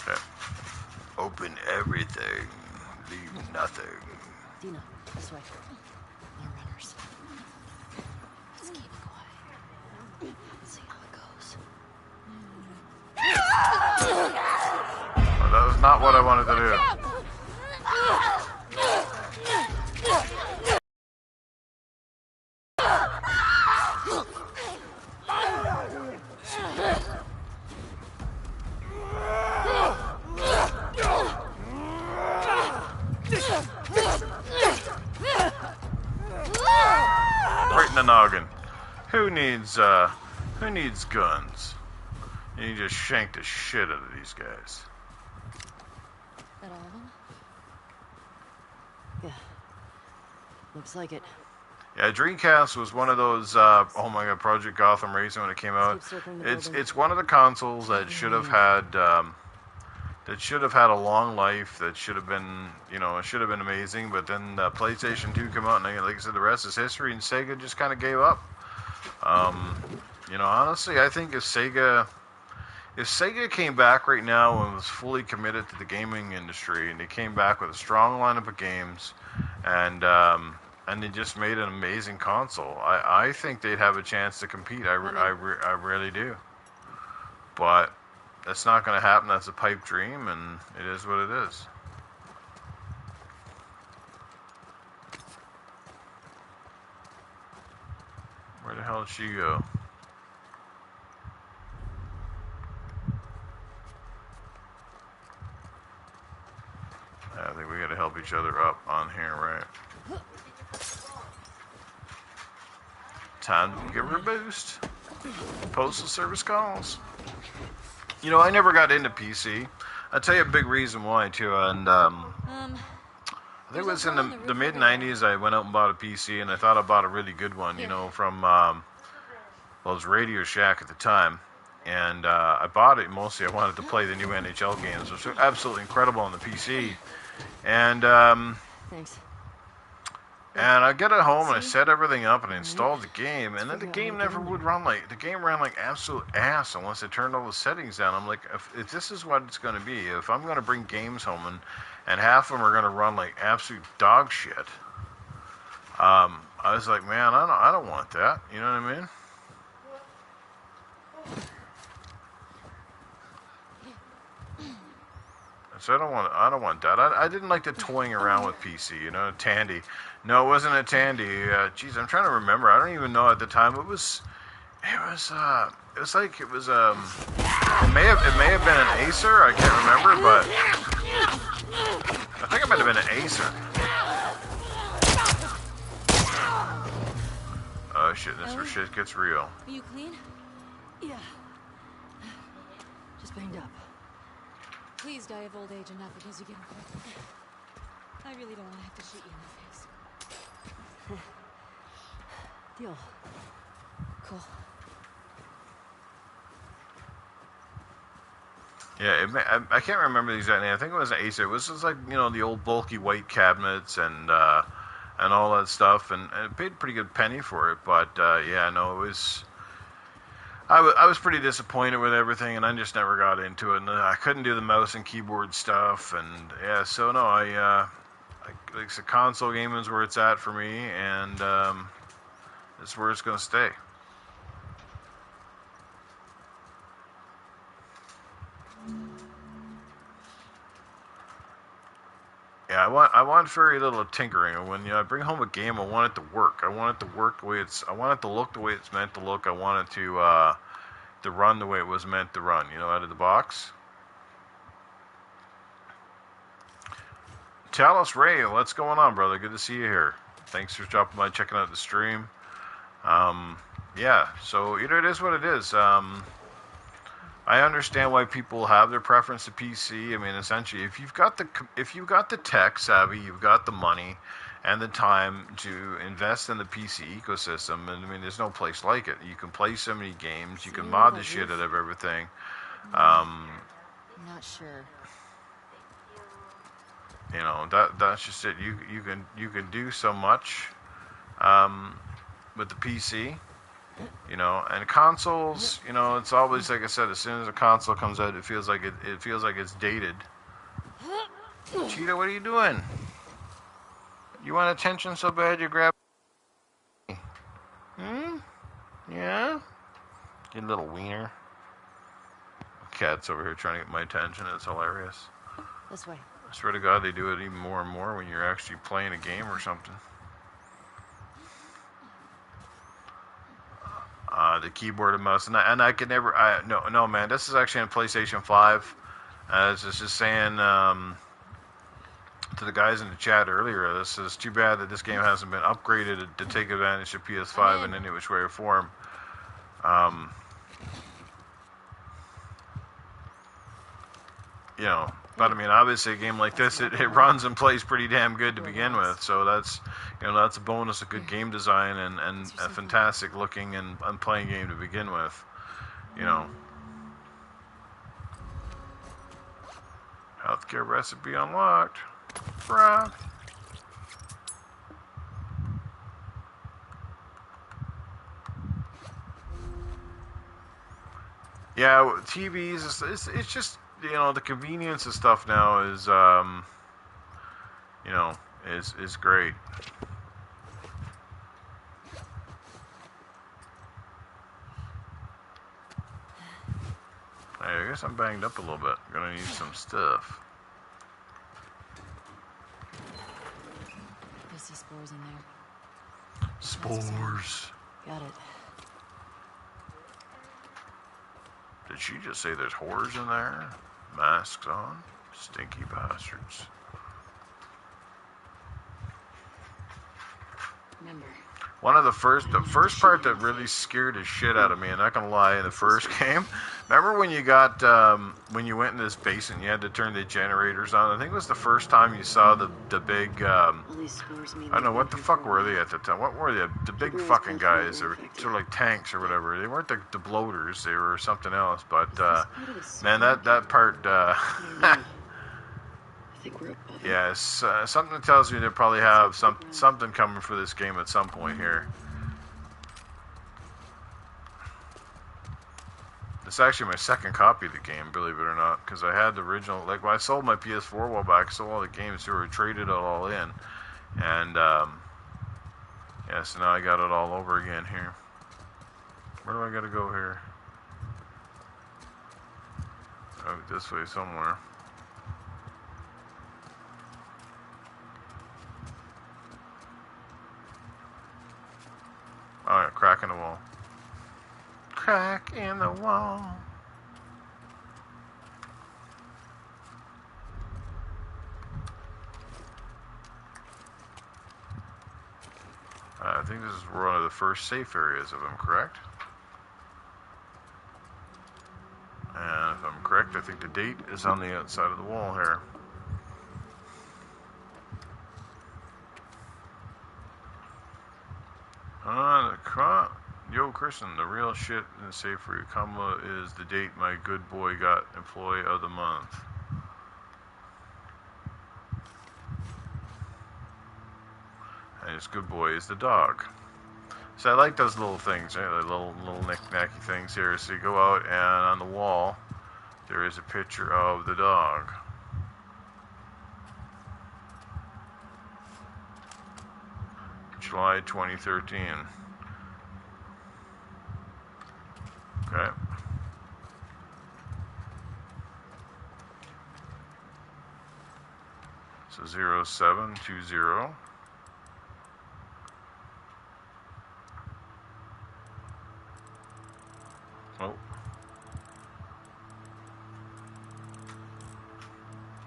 Okay. Open everything. Leave nothing. Dina, this way. More runners. Let's keep quiet. Let's see how it goes. Oh, that was not what I wanted to do. Right in the noggin. Who needs guns? You just shank the shit out of these guys. That all of them? Yeah. Looks like it. Yeah, Dreamcast was one of those. Oh my God, Project Gotham Racing when it came out. It's one of the consoles that should have had a long life. That should have been, it should have been amazing. But then PlayStation 2 came out, and like I said, the rest is history. And Sega just kind of gave up. Honestly, I think if Sega came back right now and was fully committed to the gaming industry, and they came back with a strong lineup of games, and they just made an amazing console, I think they'd have a chance to compete. I really do. But that's not going to happen. That's a pipe dream, and it is what it is. Where the hell did she go? I think we got to help each other up on here, right? Time to give her a boost. Postal service calls. I never got into PC. I'll tell you a big reason why, too. And I think it was in the mid-90s I went out and bought a PC, and I thought I bought a really good one, from, it was Radio Shack at the time. And I bought it, mostly I wanted to play the new NHL games, which were absolutely incredible on the PC. And thanks. And I get it home and I set everything up and I installed the game, and then the game never would run ran like absolute ass unless I turned all the settings down. I'm like, if this is what it's going to be, if I'm going to bring games home and half of them are going to run like absolute dog shit, I was like, man, I don't want that. You know what I mean? So I don't want that. I didn't like the toying around with PC, Tandy. No, it wasn't a Tandy. Geez, I'm trying to remember. I don't even know at the time. It was it may have been an Acer. I can't remember, but I think it might have been an Acer. Oh shit, this is where shit gets real. Are you clean? Yeah. Just banged up. Please die of old age and not because you get infected. I really don't want to have to shoot you in the face. Deal. Cool. Yeah, I can't remember the exact name. I think it was an Acer. It was just like, you know, the old bulky white cabinets and all that stuff, and it paid a pretty good penny for it. But yeah, no, it was. I was pretty disappointed with everything, and I just never got into it. And I couldn't do the mouse and keyboard stuff, and yeah, so no, like the console gaming is where it's at for me, and it's where it's gonna stay. Yeah, I want very little tinkering. And when I bring home a game, I want it to work. I want it to work the way I want it to look the way it's meant to look. I want it to run the way it was meant to run. You know, out of the box. Talos Ray, what's going on, brother? Good to see you here. Thanks for dropping by, checking out the stream. Yeah, so it is what it is. I understand why people have their preference to PC. I mean, essentially, if you've got the tech savvy, you've got the money and the time to invest in the PC ecosystem, and I mean, there's no place like it. You can play so many games, you can mod the shit out of everything. I'm not sure. You know, that's just it. You can do so much with the PC. You know, and consoles, you know, it's always like I said. As soon as a console comes out, it feels like it's dated. Cheetah, what are you doing? You want attention so bad you grab? Yeah. You little wiener. Cat's over here trying to get my attention. It's hilarious. This way. I swear to God, they do it even more and more when you're actually playing a game or something. The keyboard and mouse, and I could never. No, man. This is actually on PlayStation 5. I was just saying to the guys in the chat earlier. This is too bad that this game hasn't been upgraded to take advantage of PS5 in any which way or form. You know, but I mean, obviously, a game like this, it runs and plays pretty damn good to begin with. So that's a bonus of good game design and a fantastic looking and playing game to begin with. You know, healthcare recipe unlocked. Bruh. Yeah, TVs. It's just. You know, the convenience of stuff now is, you know, is great. Hey, I guess I'm banged up a little bit. I'm gonna need some stuff. I see spores in there. Spores. Got it. Did she just say there's whores in there? Masks on? Stinky bastards. Remember. One of the first part that really scared the shit out of me, and not gonna lie, in the first game. Remember when you got when you went in this basement, you had to turn the generators on. I think it was the first time you saw the big. I don't know what the fuck were they at the time. What were they? The big fucking guys. They were sort of like tanks or whatever. They weren't the bloaters. They were something else. But man, that part. Yes, something tells me they'll probably have something coming for this game at some point here. It's actually my second copy of the game, believe it or not, because I had the original. Like when I sold my PS4 a while back, I sold all the games, so we traded it all in, and yeah, so now I got it all over again here. Where do I gotta go here? Oh, this way somewhere. Oh, yeah, crack in the wall. Crack in the wall. I think this is one of the first safe areas, if I'm correct. And if I'm correct, I think the date is on the outside of the wall here. Yo, Kristen, the real shit in safe for you. Kamala is the date my good boy got employee of the month. And his good boy is the dog. So I like those little things, right? The little knick-knacky things here. So you go out and on the wall, there is a picture of the dog. July 2013. Okay. So 0720. Oh.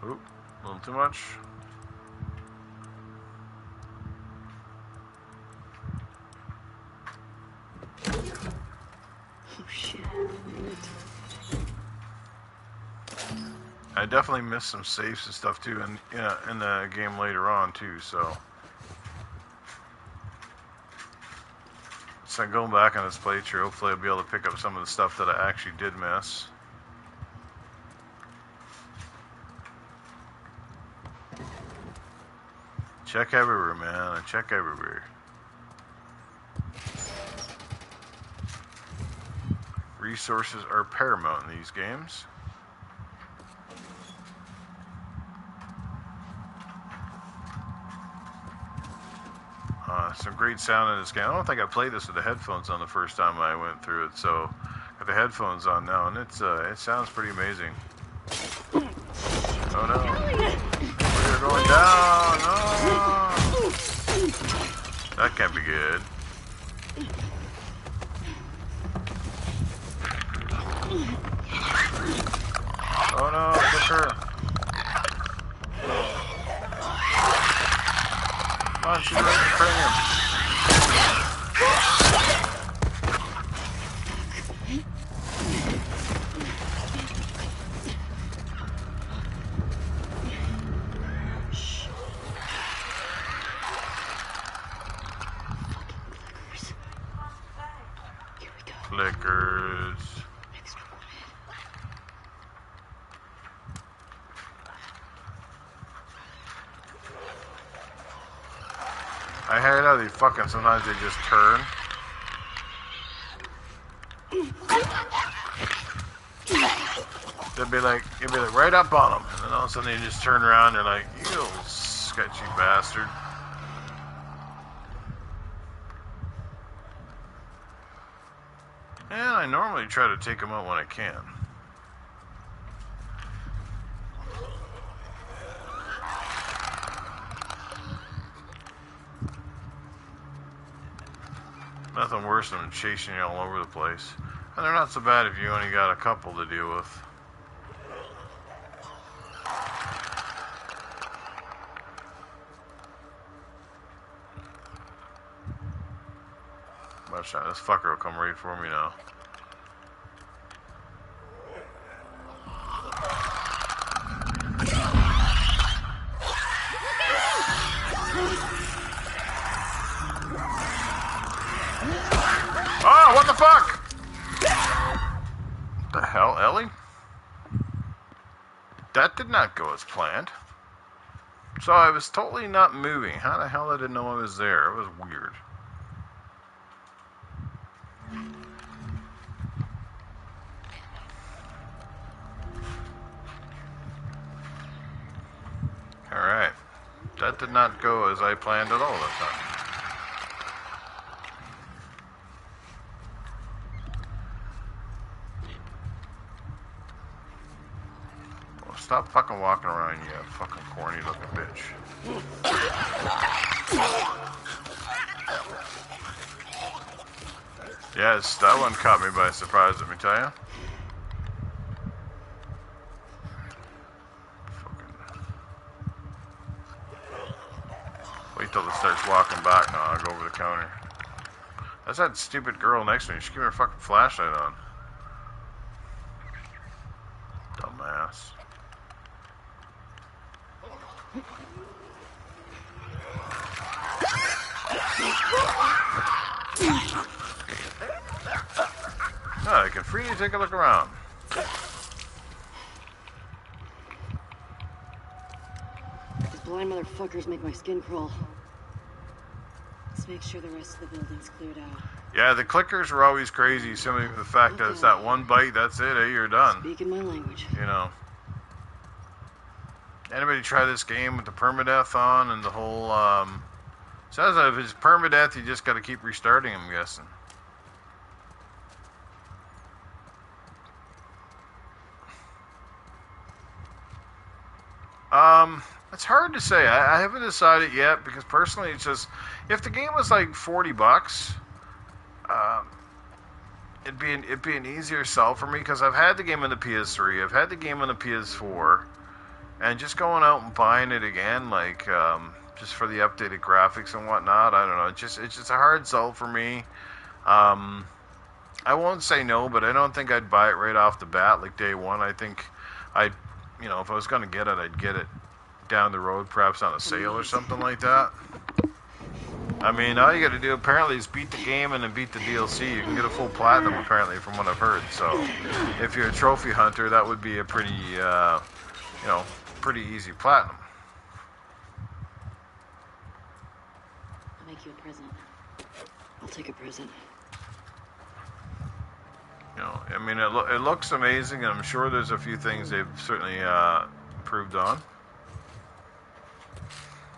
Oop, a little too much. Oh shit. I definitely missed some safes and stuff too in the game later on too, so going back on this playthrough, hopefully I'll be able to pick up some of the stuff that I actually did miss. Check everywhere, man. I check everywhere. Resources are paramount in these games. Some great sound in this game. I don't think I played this with the headphones on the first time I went through it, so got the headphones on now, and it sounds pretty amazing. Oh no! We're going down! Oh. That can't be good. Oh no! Quicker! Come on, she's ready to bring him. Flickers. I hate how they fucking sometimes they just turn. You'll be like right up on them, and then all of a sudden they just turn around and they're like, you little sketchy bastard. And I normally try to take them out when I can. Nothing worse than chasing you all over the place. And they're not so bad if you only got a couple to deal with. Watch out, this fucker will come right for me now. Oh, what the fuck? The hell, Ellie? That did not go as planned. So I was totally not moving. How the hell did I know I was there? It was weird. Alright. That did not go as I planned at all that time. Well, stop fucking walking around, you fucking corny looking bitch. Yes, that one caught me by surprise, let me tell you. Wait till it starts walking back now, I'll go over the counter. That's that stupid girl next to me. She keep her fucking flashlight on. Dumbass. free to take a look around. These blind motherfuckers make my skin crawl. Let's make sure the rest of the building's cleared out. Yeah, the clickers were always crazy, simply for the fact that it's that one bite, that's it, you're done. Speaking my language. You know. Anybody try this game with the permadeath on and the whole, says that if it's permadeath, you just gotta keep restarting, I'm guessing. It's hard to say. I haven't decided yet, because personally it's just, if the game was like $40, it'd be an easier sell for me, because I've had the game on the PS3, I've had the game on the PS4, and just going out and buying it again, like, just for the updated graphics and whatnot, I don't know, it's just a hard sell for me. I won't say no, but I don't think I'd buy it right off the bat, like day one. I think I'd, you know, if I was going to get it, I'd get it down the road, perhaps on a sale or something like that. I mean, all you got to do apparently is beat the game and then beat the DLC. You can get a full platinum apparently, from what I've heard. So, if you're a trophy hunter, that would be a pretty, you know, pretty easy platinum. I'll make you a present. I'll take a present. You know, I mean, it looks amazing, and I'm sure there's a few things they've certainly improved on.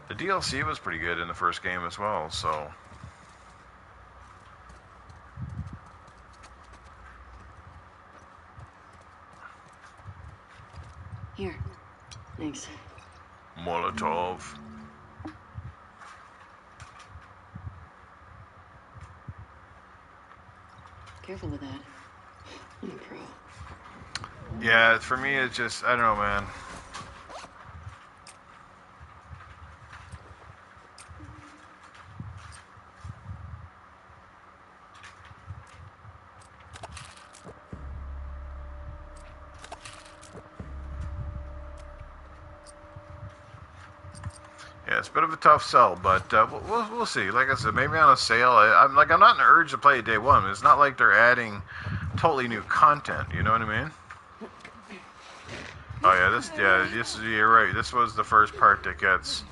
The DLC was pretty good in the first game as well, so... Here. Thanks. Molotov. Careful with that. I'm a pro. Yeah, for me, it's just, I don't know, man. Yeah, it's a bit of a tough sell, but we'll see. Like I said, maybe on a sale. I'm not in an urge to play it day one. It's not like they're adding totally new content. You know what I mean? Oh yeah, you're right. This was the first part that gets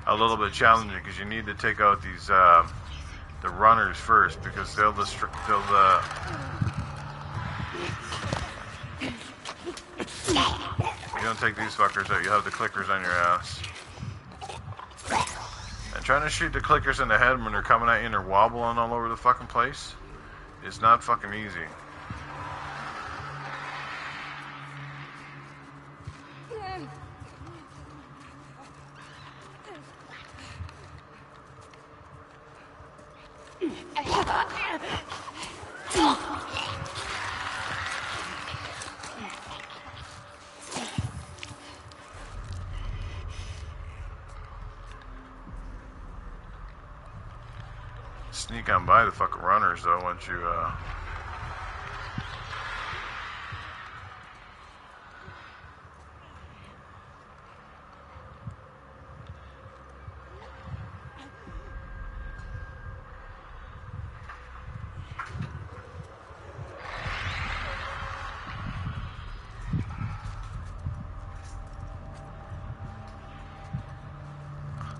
a little bit challenging, because you need to take out these the runners first, because they'll you don't take these fuckers out, you have the clickers on your ass. And trying to shoot the clickers in the head when they're coming at you and they're wobbling all over the fucking place is not fucking easy. Sneak on by the fucking runners though once you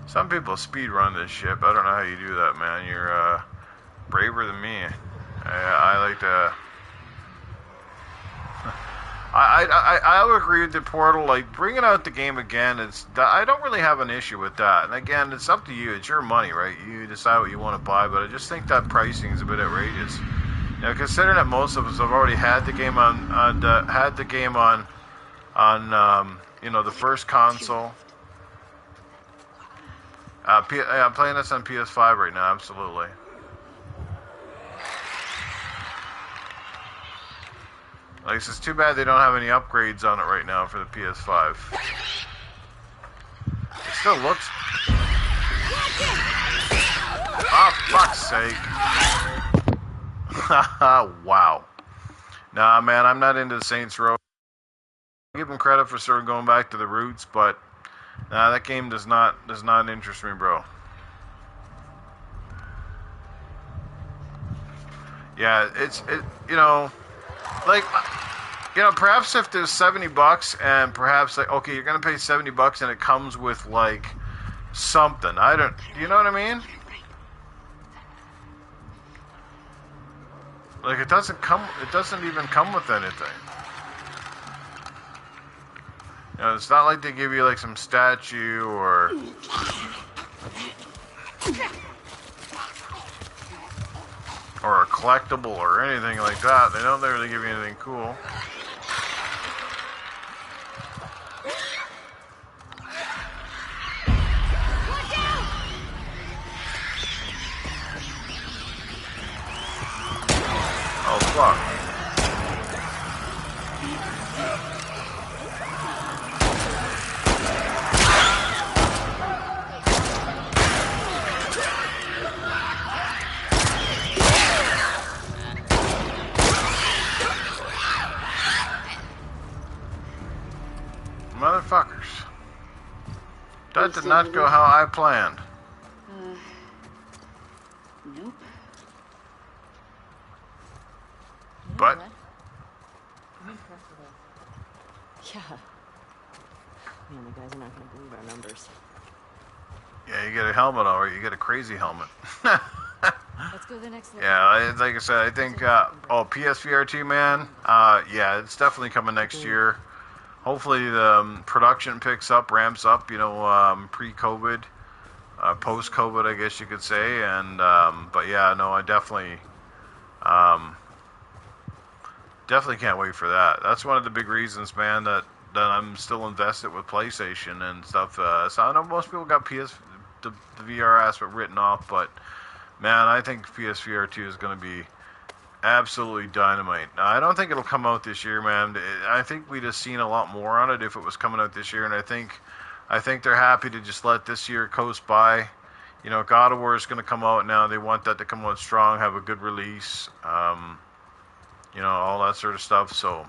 Some people speed run this shit. I don't know how you do that, man. You're braver than me. I like to. I would agree with the Portal. Like, bringing out the game again, I don't really have an issue with that. And again, it's up to you. It's your money, right? You decide what you want to buy. But I just think that pricing is a bit outrageous. You know, considering that most of us have already had the game on you know, the first console. I'm playing this on PS5 right now, absolutely. Like, it's too bad they don't have any upgrades on it right now for the PS5. It still looks... Oh, fuck's sake. Wow. Nah, man, I'm not into Saints Row. I give them credit for sort of going back to the roots, but... Nah, that game does not interest me, bro. Yeah, you know, like, you know, perhaps if there's $70 and perhaps like, okay, you're gonna pay $70 and it comes with like something. I don't, you know what I mean? Like it doesn't even come with anything. You know, it's not like they give you like some statue or a collectible or anything like that. They don't really give you anything cool. Oh, fuck. Motherfuckers. That did not go how I planned. Nope. But I'm impressed with us. Yeah. Man, the guys are not going to believe our numbers. yeah, you get a helmet, all right. You get a crazy helmet. Let's go to the next level. Yeah, like I said, I think, PSVR 2, man, yeah, it's definitely coming next year. Hopefully the production picks up, ramps up, you know, pre-COVID, post-COVID, I guess you could say. And, but yeah, no, I definitely can't wait for that. That's one of the big reasons, man, that I'm still invested with PlayStation and stuff. So I know most people got the VR aspect written off, but man, I think PSVR 2 is going to be absolutely dynamite. Now, I don't think it'll come out this year, man. I think we'd have seen a lot more on it if it was coming out this year, and I think they're happy to just let this year coast by. You know, God of War is going to come out now. They want that to come out strong, have a good release, you know, all that sort of stuff. So,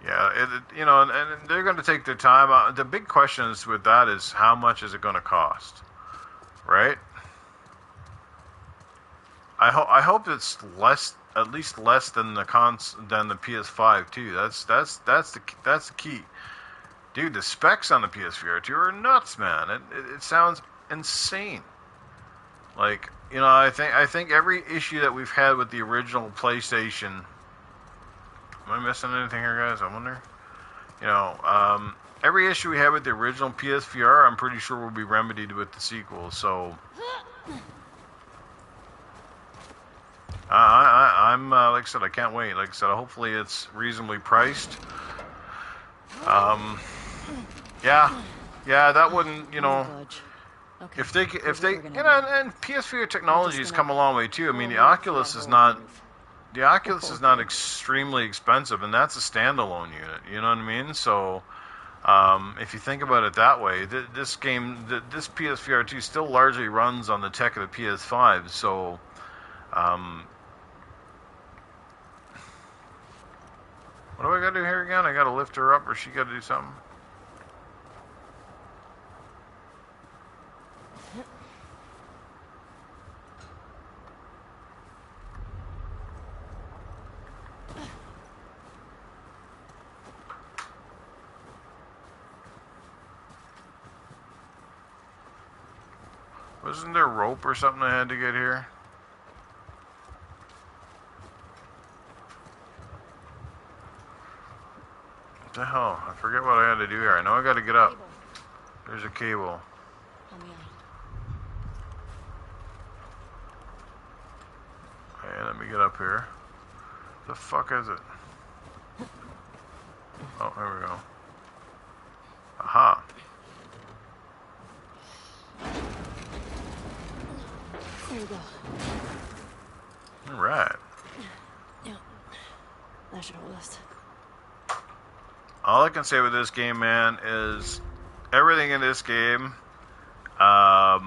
yeah, you know, and they're going to take their time. The big question is with that is how much is it going to cost, right? I hope it's less, at least less than the PS5 too. That's the key, dude. The specs on the PSVR 2 are nuts, man. It sounds insane. Like, you know, I think every issue that we've had with the original PlayStation. Am I missing anything here, guys? I wonder. You know, every issue we had with the original PSVR, I'm pretty sure will be remedied with the sequel. So, I'm like I said, I can't wait. Like I said, hopefully it's reasonably priced. Yeah, that wouldn't, you know. Okay. If they, you know, and PSVR technology has come a long way too. I mean, the Oculus is not extremely expensive, and that's a standalone unit. You know what I mean? So, if you think about it that way, this PSVR 2 still largely runs on the tech of the PS5. So, what do I gotta do here again? I gotta lift her up, or she gotta do something? Wasn't there rope or something I had to get here? What the hell? I forget what I had to do here. I know I got to get up. There's a cable. Okay, let me get up here. The fuck is it? Oh, there we go. Aha. There you go. Alright. Yeah. That should hold us. All I can say with this game, man, is everything in this game, that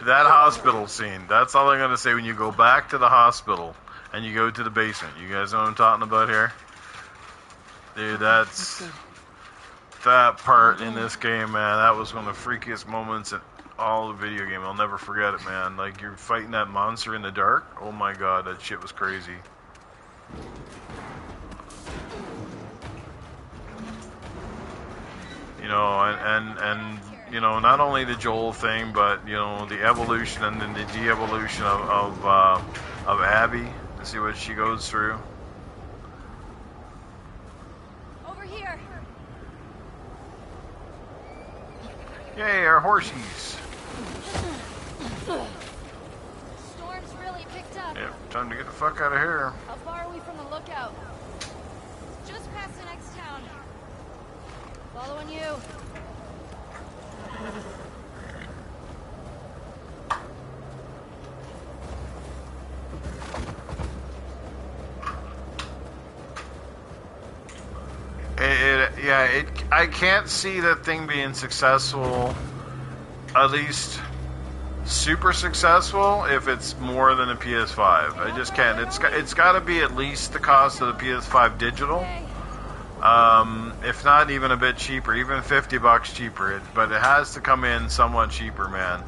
hospital scene, that's all I'm going to say when you go back to the hospital and you go to the basement. You guys know what I'm talking about here? Dude, that's that part in this game, man. That was one of the freakiest moments all the video game. I'll never forget it, man. Like, you're fighting that monster in the dark. Oh my god, that shit was crazy. You know, and you know, not only the Joel thing, but, you know, the evolution and then the de-evolution of Abby, to see what she goes through. Over here. Yay, our horsies. Storm's really picked up. Yep, time to get the fuck out of here. How far are we from the lookout? Just past the next town. Following you. I can't see that thing being successful, at least super successful, if it's more than a PS5. I just can't. It's got to be at least the cost of the PS5 digital, if not even a bit cheaper, even $50 cheaper. But it has to come in somewhat cheaper, man.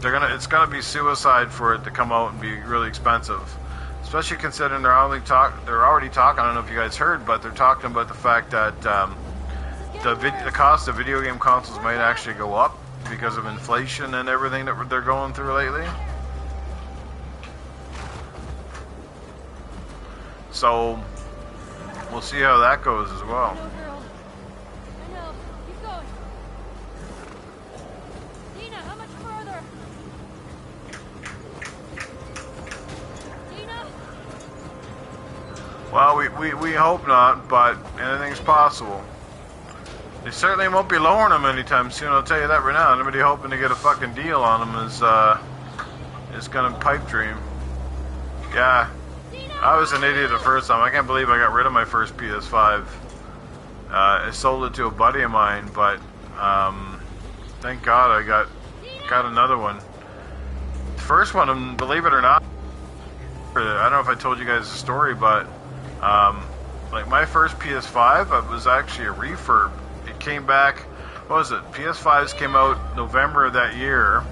It's gonna be suicide for it to come out and be really expensive. Especially considering they're already talking. I don't know if you guys heard, but they're talking about the fact that the cost of video game consoles might actually go up because of inflation and everything that they're going through lately. So we'll see how that goes as well. I know. Keep going. Dina, how much further? Dina? Well, we hope not, but anything's possible. They certainly won't be lowering them anytime soon, I'll tell you that right now. Anybody hoping to get a fucking deal on them is gonna pipe dream. Yeah, I was an idiot the first time. I can't believe I got rid of my first PS5. I sold it to a buddy of mine, but thank God I got another one. The first one, believe it or not, I don't know if I told you guys the story, but like my first PS5, it was actually a refurb. It came back, what was it? PS5s came out November of that year,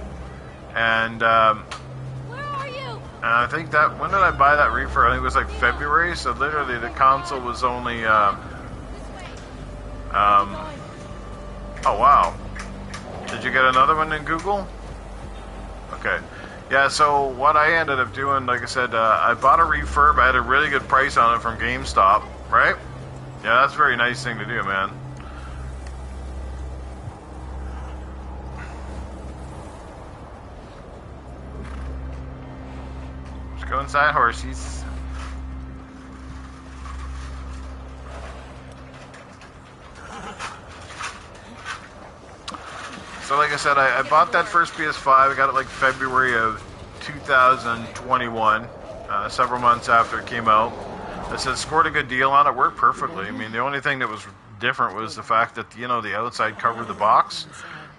and Where are you? and I think that, when did I buy that refurb? I think it was like February, so literally the console was only oh wow. Did you get another one in Google? Okay. Yeah, so what I ended up doing, like I said, I bought a refurb. I had a really good price on it from GameStop, right? Yeah, that's a very nice thing to do, man. Let's go inside, horsies. So like I said, I bought that first PS5. I got it like February of 2021, several months after it came out. I said, scored a good deal on it, worked perfectly. I mean, the only thing that was different was the fact that, you know, the outside cover of the box,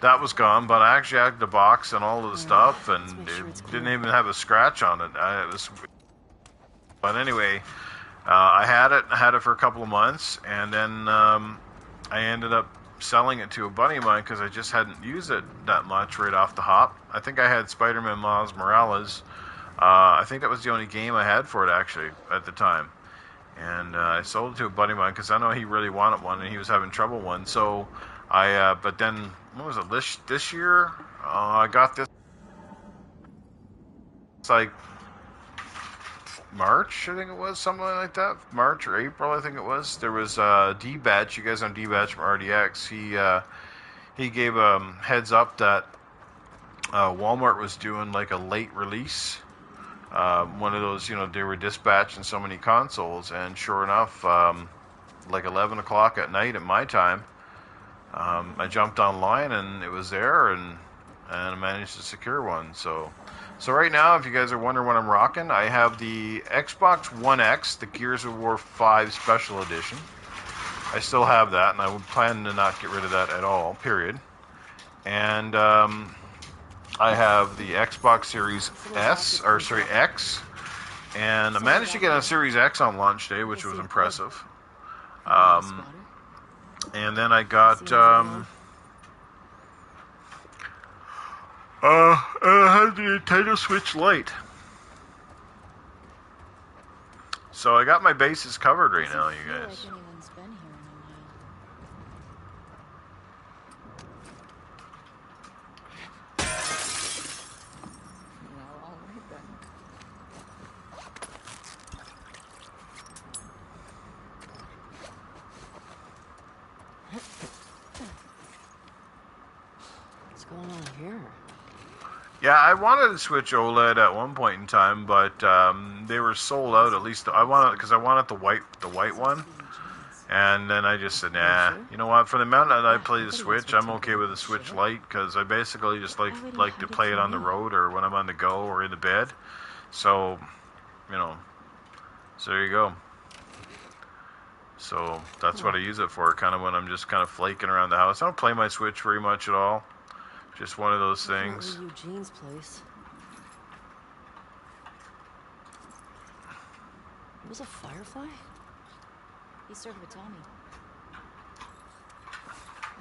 that was gone, but I actually had the box and all of the stuff, and it didn't even have a scratch on it. But anyway, I had it for a couple of months, and then I ended up selling it to a buddy of mine because I just hadn't used it that much right off the hop. I think I had Spider-Man Miles Morales. I think that was the only game I had for it, actually, at the time. And I sold it to a buddy of mine because I know he really wanted one and he was having trouble with one. So but then, what was it, this year? I got this, it's like March, I think it was, something like that. March or April, I think it was. There was D-Batch, you guys know D-Batch from RDX. He gave a heads up that Walmart was doing like a late release. One of those, you know, they were dispatching so many consoles, and sure enough, like 11 o'clock at night at my time, I jumped online and it was there, and I managed to secure one. So right now, if you guys are wondering what I'm rocking, I have the Xbox One X, the Gears of War 5 Special Edition. I still have that, and I would plan to not get rid of that at all, period. And I have the Xbox Series X, and I managed to get a Series X on launch day, which was impressive. And then I got I have the Nintendo Switch Lite. So I got my bases covered right now, you guys. Like anyone's been here in a while. Well, all right then. What's going on here? Yeah, I wanted to switch OLED at one point in time, but they were sold out. At least I wanted the white one, and then I just said, nah. You know what? For the amount that I play the Switch, I'm okay with the Switch Lite because I basically just like to play it on the road or when I'm on the go or in the bed. So, you know, so there you go. So that's what I use it for, kind of when I'm just kind of flaking around the house. I don't play my Switch very much at all. Just one of those things. Definitely Eugene's place. It was a firefly? He served with Tommy.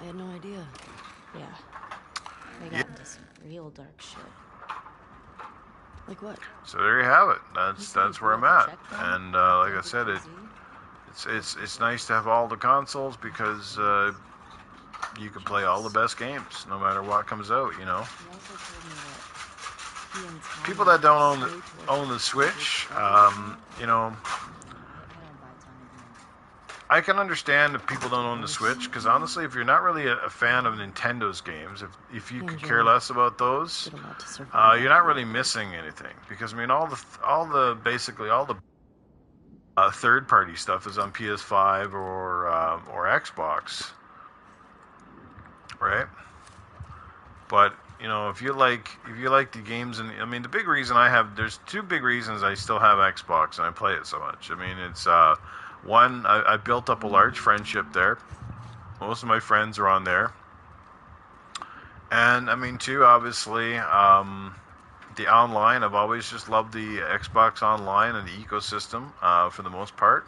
I had no idea. Yeah. They got into some real dark shit. Like what? So there you have it. That's where I'm at. And like I said, it's nice to have all the consoles because you can play all the best games no matter what comes out. You know. People that don't own the Switch, you know, I can understand if people don't own the Switch, because honestly, if you're not really a fan of Nintendo's games, if you could care less about those, you're not really missing anything. Because I mean, all the third-party stuff is on PS5 or Xbox, right? But you know, if you like the games, and I mean, the big reason there's two big reasons I still have Xbox and I play it so much. I mean, it's one, I built up a large friendship there. Most of my friends are on there. And I mean, two, obviously, the online. I've always just loved the Xbox Online and the ecosystem for the most part.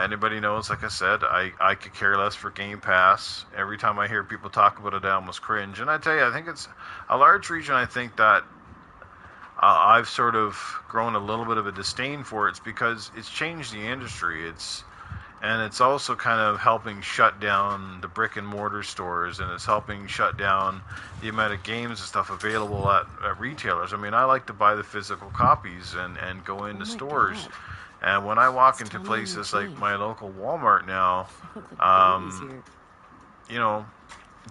Anybody knows, like I said, I could care less for Game Pass. Every time I hear people talk about it, I almost cringe. And I tell you, I think it's a large reason I think that I've sort of grown a little bit of a disdain for it. It's because it's changed the industry. And it's also kind of helping shut down the brick and mortar stores, and it's helping shut down the amount of games and stuff available at retailers. I mean, I like to buy the physical copies and go into stores. God. And when I walk into places like my local Walmart now, you know,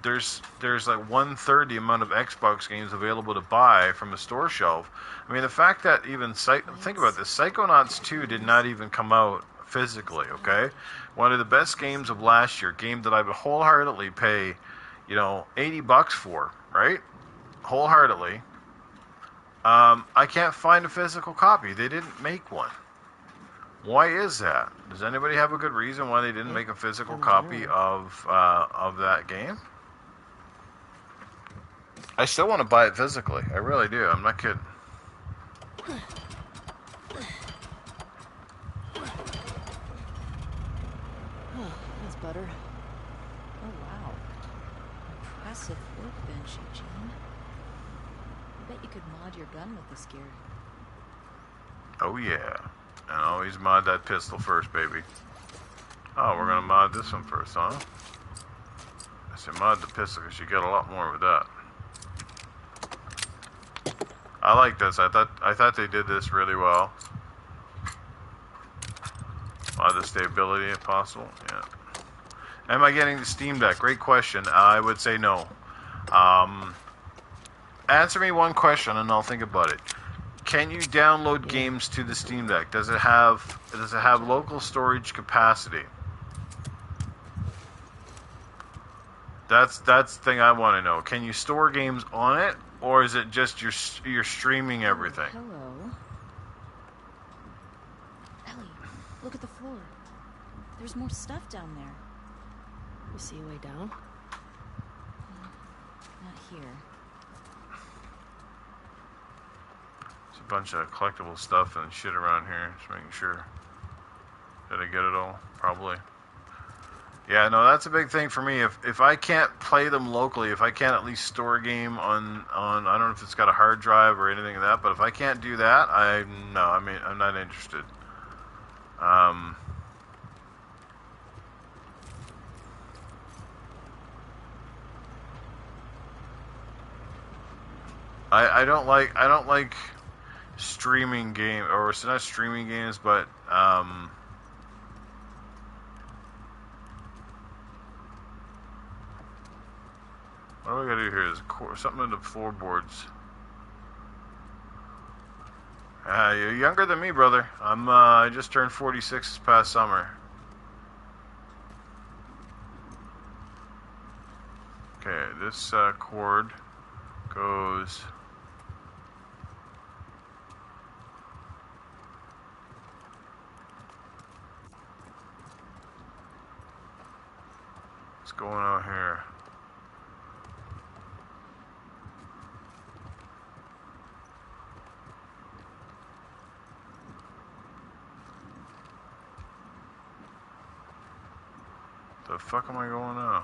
there's like 1/3 the amount of Xbox games available to buy from a store shelf. I mean, the fact that even think about this, Psychonauts 2 did not even come out physically. Okay, one of the best games of last year, game that I would wholeheartedly pay, you know, $80 for, right? Wholeheartedly. I can't find a physical copy. They didn't make one. Why is that? Does anybody have a good reason why they didn't make a physical copy of that game? I still want to buy it physically. I really do. I'm not kidding. That's better. Oh, wow. Impressive workbench, Eugene. I bet you could mod your gun with this gear. Oh, yeah. And always mod that pistol first, baby. Oh, we're going to mod this one first, huh? I said mod the pistol because you get a lot more with that. I like this. I thought they did this really well. Mod the stability if possible. Yeah. Am I getting the Steam Deck? Great question. I would say no. Answer me one question and I'll think about it. Can you download games to the Steam Deck? Does it have local storage capacity? That's the thing I want to know. Can you store games on it, or is it just you're streaming everything? Oh, hello. Ellie, look at the floor. There's more stuff down there. You see a way down? Not here. There's a bunch of collectible stuff and shit around here. Just making sure. Did I get it all? Probably. Yeah, no, that's a big thing for me. If I can't play them locally, if I can't at least store a game on I don't know if it's got a hard drive or anything like that, but if I can't do that, I'm not interested. I don't like streaming game, or it's not streaming games, but what do we gotta do here? Is something in the floorboards. You're younger than me, brother. I just turned 46 this past summer. Okay, this cord goes. What's going on here? The fuck am I going now?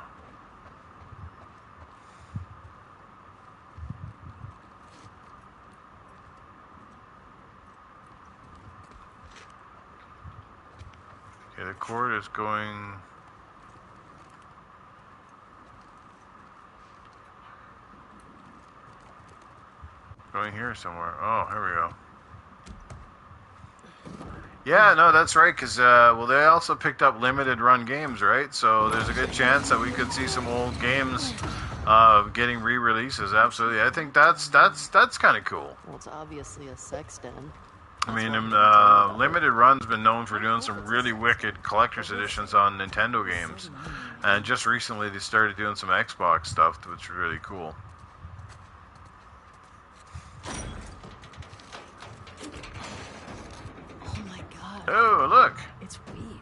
Okay, the cord is going. Going here somewhere. Oh, here we go. Yeah, no, that's right, because, well, they also picked up limited run games, right? So there's a good chance that we could see some old games getting re-releases, absolutely. I think that's kind of cool. Well, it's obviously a sex den. I mean, Limited Run's been known for doing some really wicked collector's editions on Nintendo games. And just recently they started doing some Xbox stuff, which is really cool. Oh, look! It's weed.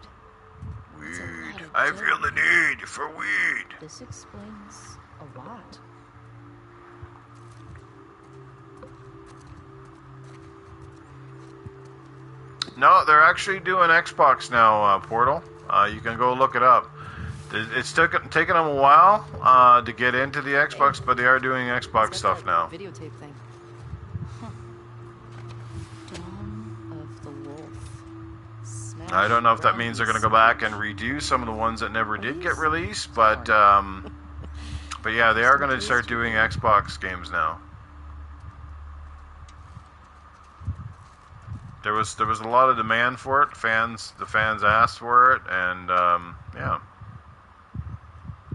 Weed. I feel the need for weed. This explains a lot. No, they're actually doing Xbox now, Portal. You can go look it up. It's taken them a while to get into the Xbox, but they are doing Xbox stuff now. Videotape thing. I don't know if that means they're going to go back and redo some of the ones that never did get released, but yeah, they are going to start doing Xbox games now. There was a lot of demand for it. The fans asked for it, and yeah.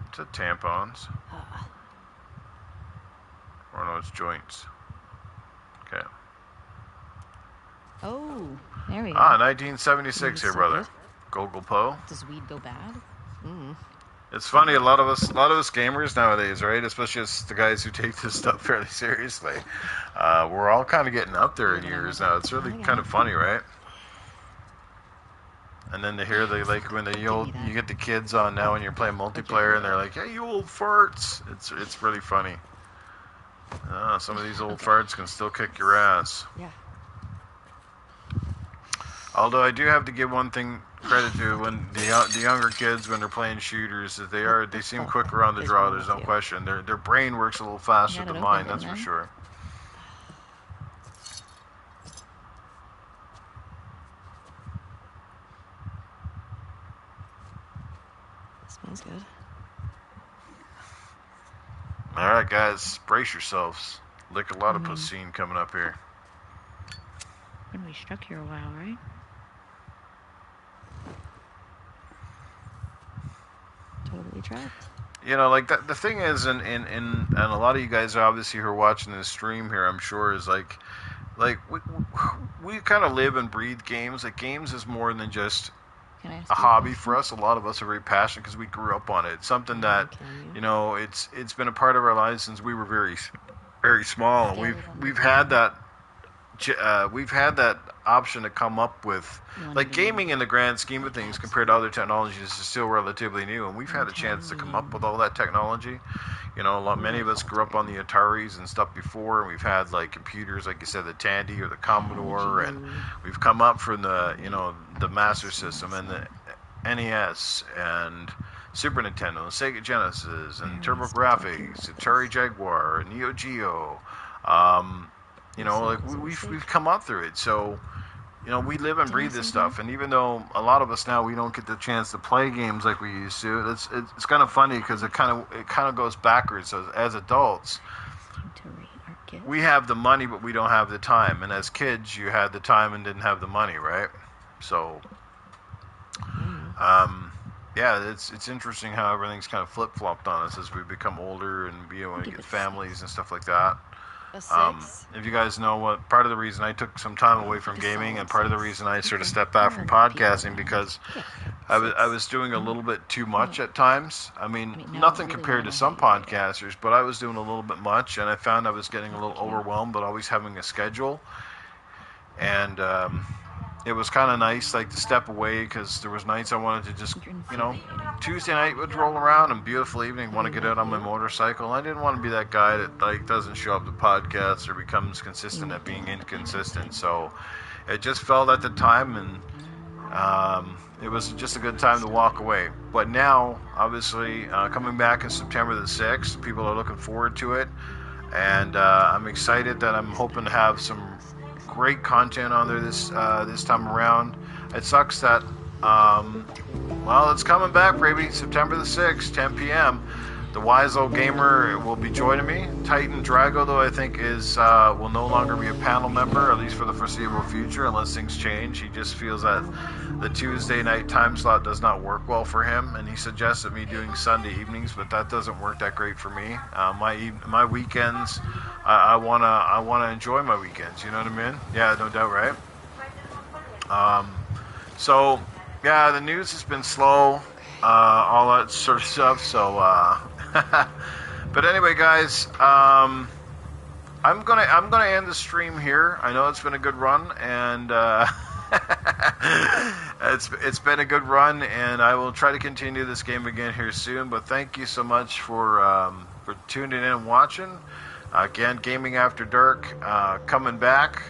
It's a tampons. Or no, it's joints. Okay. Oh, there we go. 1976 here, brother. Gogol Po. Does weed go bad? It's funny, a lot of us gamers nowadays, right? Especially as the guys who take this stuff fairly seriously. We're all kind of getting up there in years now. It's really kind of funny, right? And then to hear when you get the kids on now when you're playing multiplayer and they're like, "Hey, you old farts!" It's really funny. Some of these old farts can still kick your ass. Yeah. Although I do have to give one thing credit to when the younger kids when they're playing shooters, that they seem quicker on the draw. There's no question. Their brain works a little faster than mine. That's for sure. Smells good. All right, guys, brace yourselves. Lick a lot of pussy coming up here. When we stuck here a while, right? Totally trapped. You know, like the thing is, and a lot of you guys obviously who are watching this stream here, I'm sure, is like we kind of live and breathe games. Like games is more than just a hobby for us. A lot of us are very passionate because we grew up on it. It's something that it's been a part of our lives since we were very, very small. And we've had that option to come up with, like, gaming in the grand scheme of things compared to other technologies is still relatively new, and we've had a chance to come up with all that technology. You know, many of us grew up on the Ataris and stuff before, and we've had like computers, like you said, the Tandy or the Commodore, and we've come up from the Master System and the NES, and Super Nintendo, Sega Genesis, and TurboGrafx, Atari Jaguar, Neo Geo. You know, like we've come up through it. So, you know, we live and breathe this stuff. And even though a lot of us now we don't get the chance to play games like we used to, it's kind of funny because it kind of goes backwards. As adults, we have the money, but we don't have the time. And as kids, you had the time and didn't have the money, right? So, yeah, it's interesting how everything's kind of flip-flopped on us as we become older and when we get families and stuff like that. If you guys know what, part of the reason I took some time away from gaming and part of the reason I sort of stepped back from podcasting because I was doing a little bit too much at times. I mean, nothing compared to some podcasters, but I was doing a little bit much, and I found I was getting a little overwhelmed, but always having a schedule. And it was kind of nice, like, to step away because there was nights I wanted to just, you know, Tuesday night would roll around and beautiful evening, want to get out on my motorcycle. I didn't want to be that guy that, like, doesn't show up to podcasts or becomes consistent at being inconsistent. So it just felt at the time, and it was just a good time to walk away. But now, obviously, coming back in September the 6th, people are looking forward to it, and I'm excited that I'm hoping to have some great content on there this time around. It sucks that well, it's coming back, baby. September the 6th, 10 p.m. The Wise Old Gamer will be joining me. Titan Drago, though, I think will no longer be a panel member, at least for the foreseeable future, unless things change. He just feels that the Tuesday night time slot does not work well for him, and he suggested me doing Sunday evenings, but that doesn't work that great for me. My weekends, I wanna enjoy my weekends. You know what I mean? Yeah, no doubt, right? So yeah, the news has been slow, all that sort of stuff. So, but anyway, guys, I'm gonna end the stream here. I know it's been a good run, and it's been a good run, and I will try to continue this game again here soon. But thank you so much for tuning in and watching. Again, Gaming After Dark coming back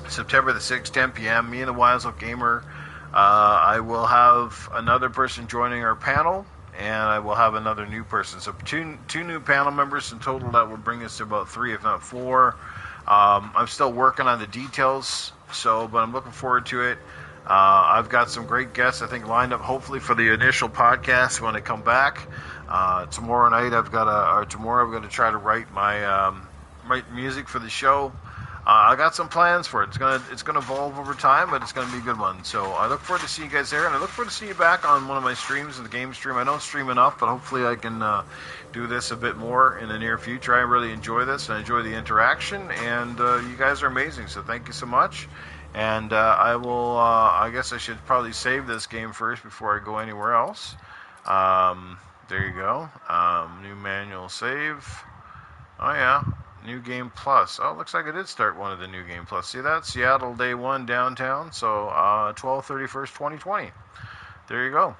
September the 6th, 10 p.m. Me and the Wise Old Gamer. I will have another person joining our panel, and I will have another new person. So two new panel members in total. That will bring us to about 3, if not 4. I'm still working on the details, but I'm looking forward to it. I've got some great guests, I think, lined up, hopefully, for the initial podcast when I come back. Tomorrow night, tomorrow I'm going to try to write write music for the show. I got some plans for it. It's gonna evolve over time, but it's gonna be a good one. So I look forward to seeing you guys there, and I look forward to seeing you back on one of my streams, the game stream. I don't stream enough, but hopefully I can do this a bit more in the near future. I really enjoy this, and I enjoy the interaction, and you guys are amazing. So thank you so much. And I will. I guess I should probably save this game first before I go anywhere else. There you go. New manual save. Oh yeah. New Game Plus. Oh, it looks like I did start one of the New Game Plus. See that? Seattle Day 1 downtown. So 12/31/2020. 2020. There you go.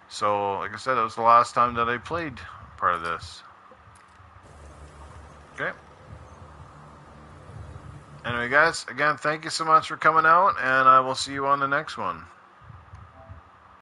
So, like I said, that was the last time that I played part of this. Okay. Anyway, guys, again, thank you so much for coming out, and I will see you on the next one.